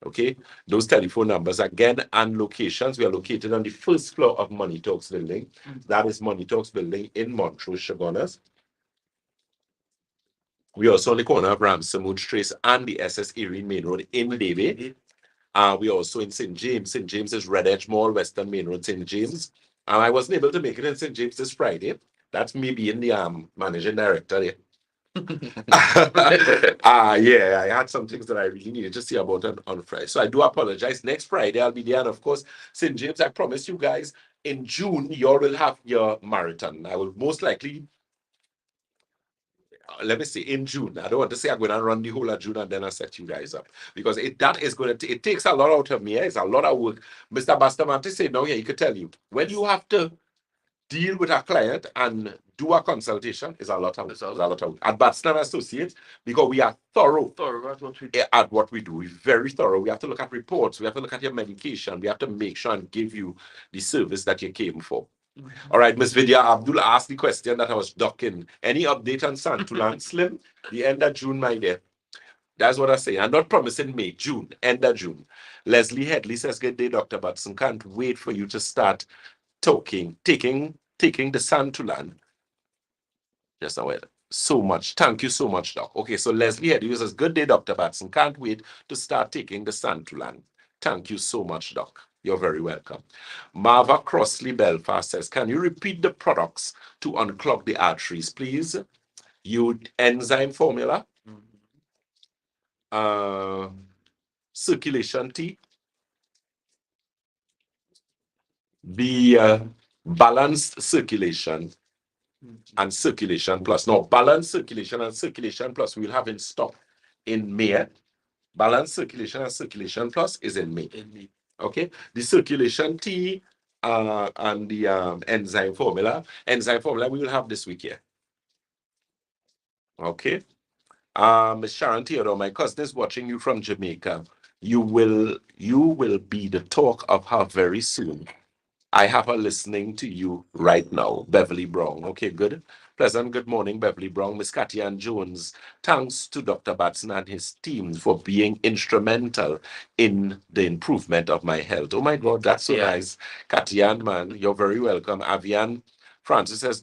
Okay, those telephone numbers again and locations. We are located on the first floor of Money Talks building. That is Money Talks building in Montrose, Shogunas. We are also on the corner of Ramsamud Trace and the SS Erie Main Road in Davie. We are also in St. James. St. James is Red Edge Mall, Western Main Road, St. James. I wasn't able to make it in St. James this Friday. That's me being the managing director there. Yeah, I had some things that I really needed to see about on Friday. So I do apologize. Next Friday, I'll be there. And of course, St. James, I promise you guys, in June, you all will have your marathon. I will most likely, let me say, in June. I don't want to say I'm going to run the whole of June and then I set you guys up. Because it takes a lot out of me. It's a lot of work. Mr. Bastamante said, no, yeah, he could tell you. When you have to deal with a client and do a consultation is a lot of work. At Batson Associates, because we are thorough at what we do. We're very thorough. We have to look at reports. We have to look at your medication. We have to make sure and give you the service that you came for. All right, Ms. Vidya Abdul asked the question that I was ducking. Any update on Santulan Slim? The end of June, my dear. That's what I say. I'm not promising May, June, end of June. Leslie Headley says, good day, Dr. Batson. Can't wait for you to start taking the Santulan. Just now, so much. Thank you so much, Doc. Okay, so Leslie Headley says, good day, Dr. Batson. Can't wait to start taking the Santulan. Thank you so much, Doc. You're very welcome. Marva Crossley Belfast says, can you repeat the products to unclog the arteries, please? Enzyme formula. circulation T, the balanced circulation and circulation plus. Now, balanced circulation and circulation plus we'll have in stock in May. Balanced circulation and circulation plus is in May. Okay, the circulation T and the enzyme formula. Enzyme formula we will have this week here. Okay. Miss Sharon Theodore, my cousin is watching you from Jamaica. You will be the talk of her very soon. I have her listening to you right now, Beverly Brown. Okay, good. Pleasant good morning, Beverly Brown. Miss Katian Jones, thanks to Dr. Batson and his team for being instrumental in the improvement of my health. Oh my God, that's so nice. Katian, man, you're very welcome. Avian Francis says,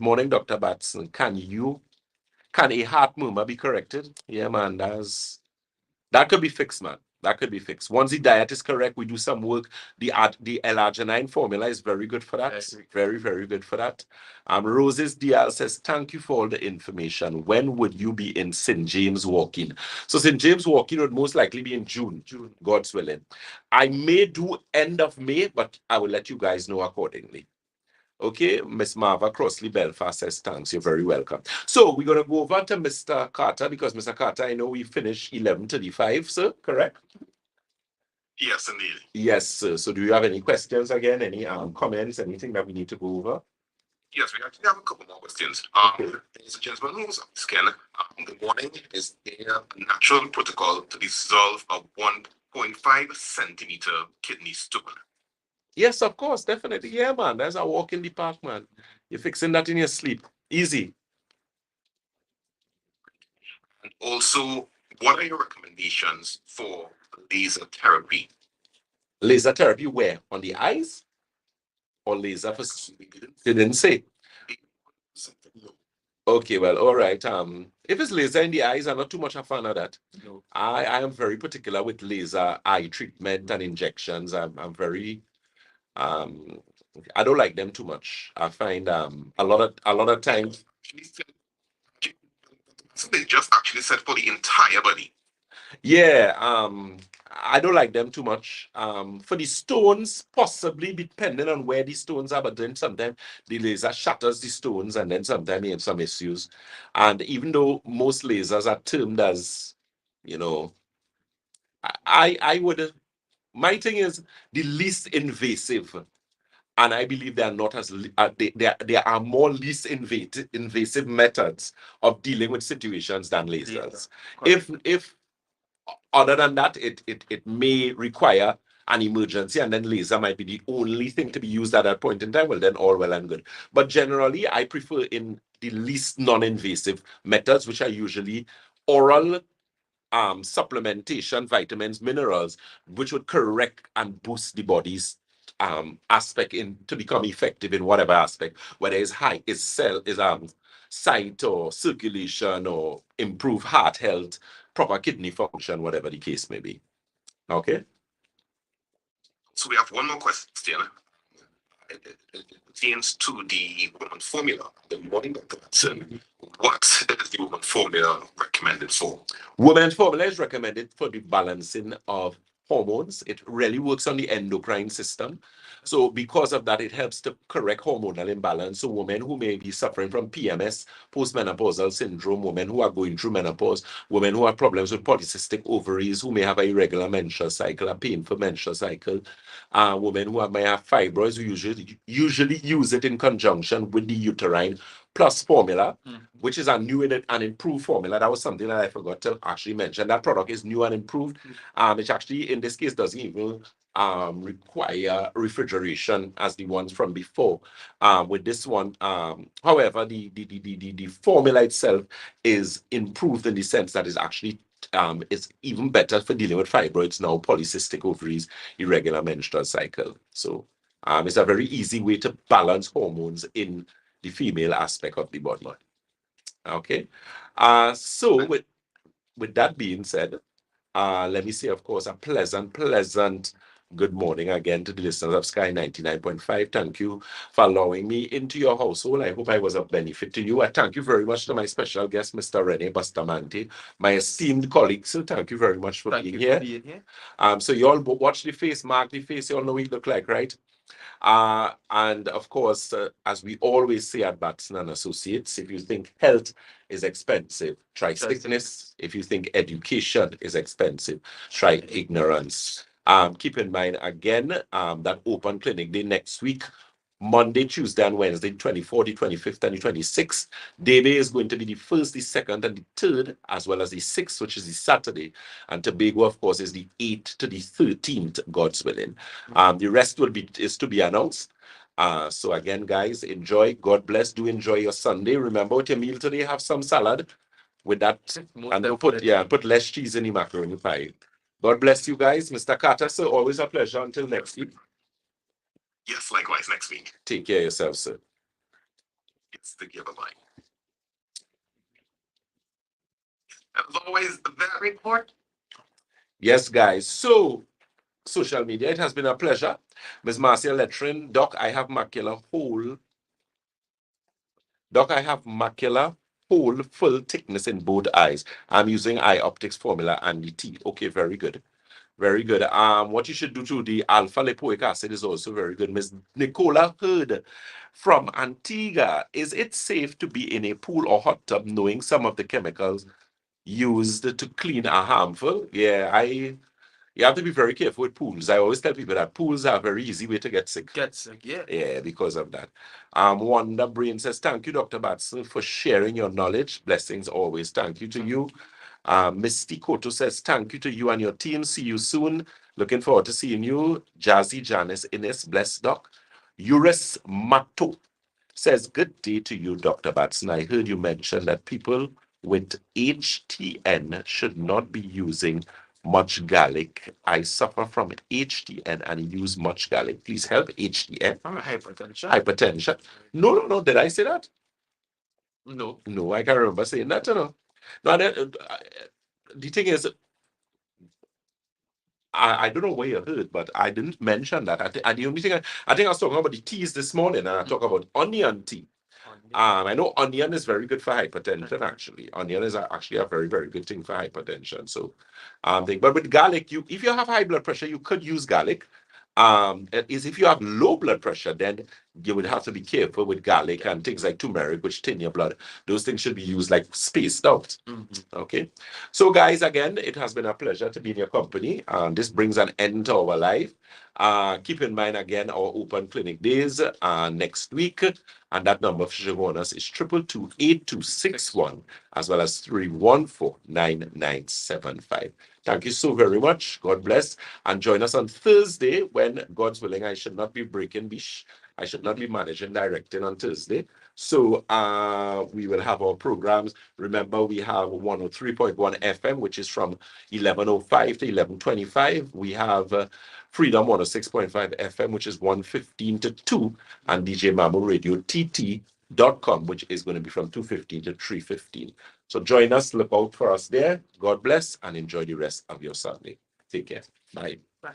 morning, Dr. Batson. Can a heart murmur be corrected? Yeah, man, that could be fixed, man. That could be fixed. Once the diet is correct, we do some work. The L-arginine formula is very good for that. Very, very good for that. Roses DL says, thank you for all the information. When would you be in St. James walking? So St. James walking would most likely be in June, God's willing. I may do end of May, but I will let you guys know accordingly. Okay, Miss Marva Crossley Belfast says thanks. You're very welcome. So we're going to go over to Mr. Carter because Mr. Carter, I know we finished 11:35, sir, correct? Yes, indeed. Yes, sir. So do you have any questions again? Any comments, anything that we need to go over? Yes, we actually have a couple more questions. There's a gentleman who's asking, good morning, is there a natural protocol to dissolve a 1.5 centimeter kidney stone? Yes, of course, definitely. Yeah, man. There's a walk in the park, man. You're fixing that in your sleep. Easy. And also, what are your recommendations for laser therapy? Laser therapy where? On the eyes? Or laser for... You didn't say. Okay, well, all right. If it's laser in the eyes, I'm not too much a fan of that. No. I am very particular with laser eye treatment and injections. I'm very I don't like them too much. I find a lot of times So they just actually said for the entire body. yeah, I don't like them too much. For the stones, possibly depending on where the stones are, but then sometimes the laser shatters the stones, and then sometimes you have some issues. And even though most lasers are termed as, you know, I would, my thing is the least invasive. And I believe they are not as there are more least invasive methods of dealing with situations than lasers. If other than that, it may require an emergency, and then laser might be the only thing to be used at that point in time. Well, then all well and good. But generally, I prefer in the least non-invasive methods, which are usually oral supplementation, vitamins, minerals, which would correct and boost the body's aspect in to become effective in whatever aspect, whether it's sight or circulation or improve heart health, proper kidney function, whatever the case may be. Okay. So we have one more question. It pertains to the woman formula. The morning Dr. Batson, what is the woman formula recommended for? Women's formula is recommended for the balancing of hormones. It really works on the endocrine system. So because of that, it helps to correct hormonal imbalance. So women who may be suffering from PMS, postmenopausal syndrome, women who are going through menopause, women who have problems with polycystic ovaries, who may have a irregular menstrual cycle, a painful menstrual cycle, women who may have fibroids, who usually use it in conjunction with the uterine plus formula, which is a new and improved formula. That was something that I forgot to actually mention. That product is new and improved. Which actually, in this case, doesn't even require refrigeration as the ones from before. With this one, however, the formula itself is improved in the sense that it's actually it's even better for dealing with fibroids now, polycystic ovaries, irregular menstrual cycle. So it's a very easy way to balance hormones in the female aspect of the body. Okay. So with that being said, let me say, of course, a pleasant Good morning again to the listeners of Sky 99.5. Thank you for allowing me into your household. I hope I was of benefit to you. I thank you very much to my special guest, Mr. Rene Bustamante, my esteemed colleague. So thank you very much for Thank being you here. for being here. So you all watch the face, mark the face. You all know what you look like, right? And of course, as we always say at Batson and Associates, if you think health is expensive, try sickness. If you think education is expensive, try ignorance. Keep in mind again that open clinic day next week, Monday, Tuesday, and Wednesday, 24th, the 25th, and the 26th. Day is going to be the 1st, the 2nd, and the 3rd, as well as the 6th, which is the Saturday. And Tobago, of course, is the 8th to the 13th, God's willing. The rest is to be announced. So again, guys, enjoy. God bless. Do enjoy your Sunday. Remember, with your meal today, have some salad with that, and put less cheese in the macaroni pie. God bless you guys, Mr. Carter. Sir, always a pleasure. Until next week. Yes, likewise next week. Take care of yourself, sir. It's the giver line. As always, that report. Yes, guys. So, social media, it has been a pleasure. Ms. Marcia Letrin, Doc, I have macula hole. Doc, I have macula hole full thickness in both eyes. I'm using eye optics formula and the T. Okay, very good. Very good. What you should do to the alpha lipoic acid is also very good. Miss Nicola Heard from Antigua. Is it safe to be in a pool or hot tub knowing some of the chemicals used to clean are harmful? Yeah, you have to be very careful with pools. I always tell people that pools are a very easy way to get sick. Yeah, because of that. Wanda Brain says, thank you, Dr. Batson, for sharing your knowledge. Blessings always. Thank you to you. Misty Koto says, thank you to you and your team. See you soon. Looking forward to seeing you. Jazzy Janice Ines, bless Doc. Uris Mato says, good day to you, Dr. Batson. I heard you mention that people with HTN should not be using much garlic. I suffer from HTN and use much garlic. Please help. HTN. Hypertension. Hypertension. No. Did I say that? No. No, I can't remember saying that. No. The thing is, I don't know where you heard, but I didn't mention that. The only thing I think I was talking about the teas this morning, and I talk about onion tea. I know onion is very good for hypertension. Actually, onion is actually a very, very good thing for hypertension. So, but with garlic, if you have high blood pressure, you could use garlic. If you have low blood pressure, then you would have to be careful with garlic and things like turmeric, which thin your blood. Those things should be used like spaced out. Okay. So, guys, again, it has been a pleasure to be in your company. This brings an end to our life. Keep in mind again our open clinic days next week, and that number for Shivonas is 222-8261 as well as 314-9975. Thank you so very much. God bless, and join us on Thursday when, God's willing, I should not be breaking bish. I should not be managing directing on Thursday. So we will have our programs. Remember, we have 103.1 FM, which is from 11:05 to 11:25. We have Freedom 106.5 FM, which is 1:15 to 2, and DJ Mamu Radio TT.com, which is going to be from 2:15 to 3:15. So join us, look out for us there. God bless, and enjoy the rest of your Sunday. Take care. Bye. Bye.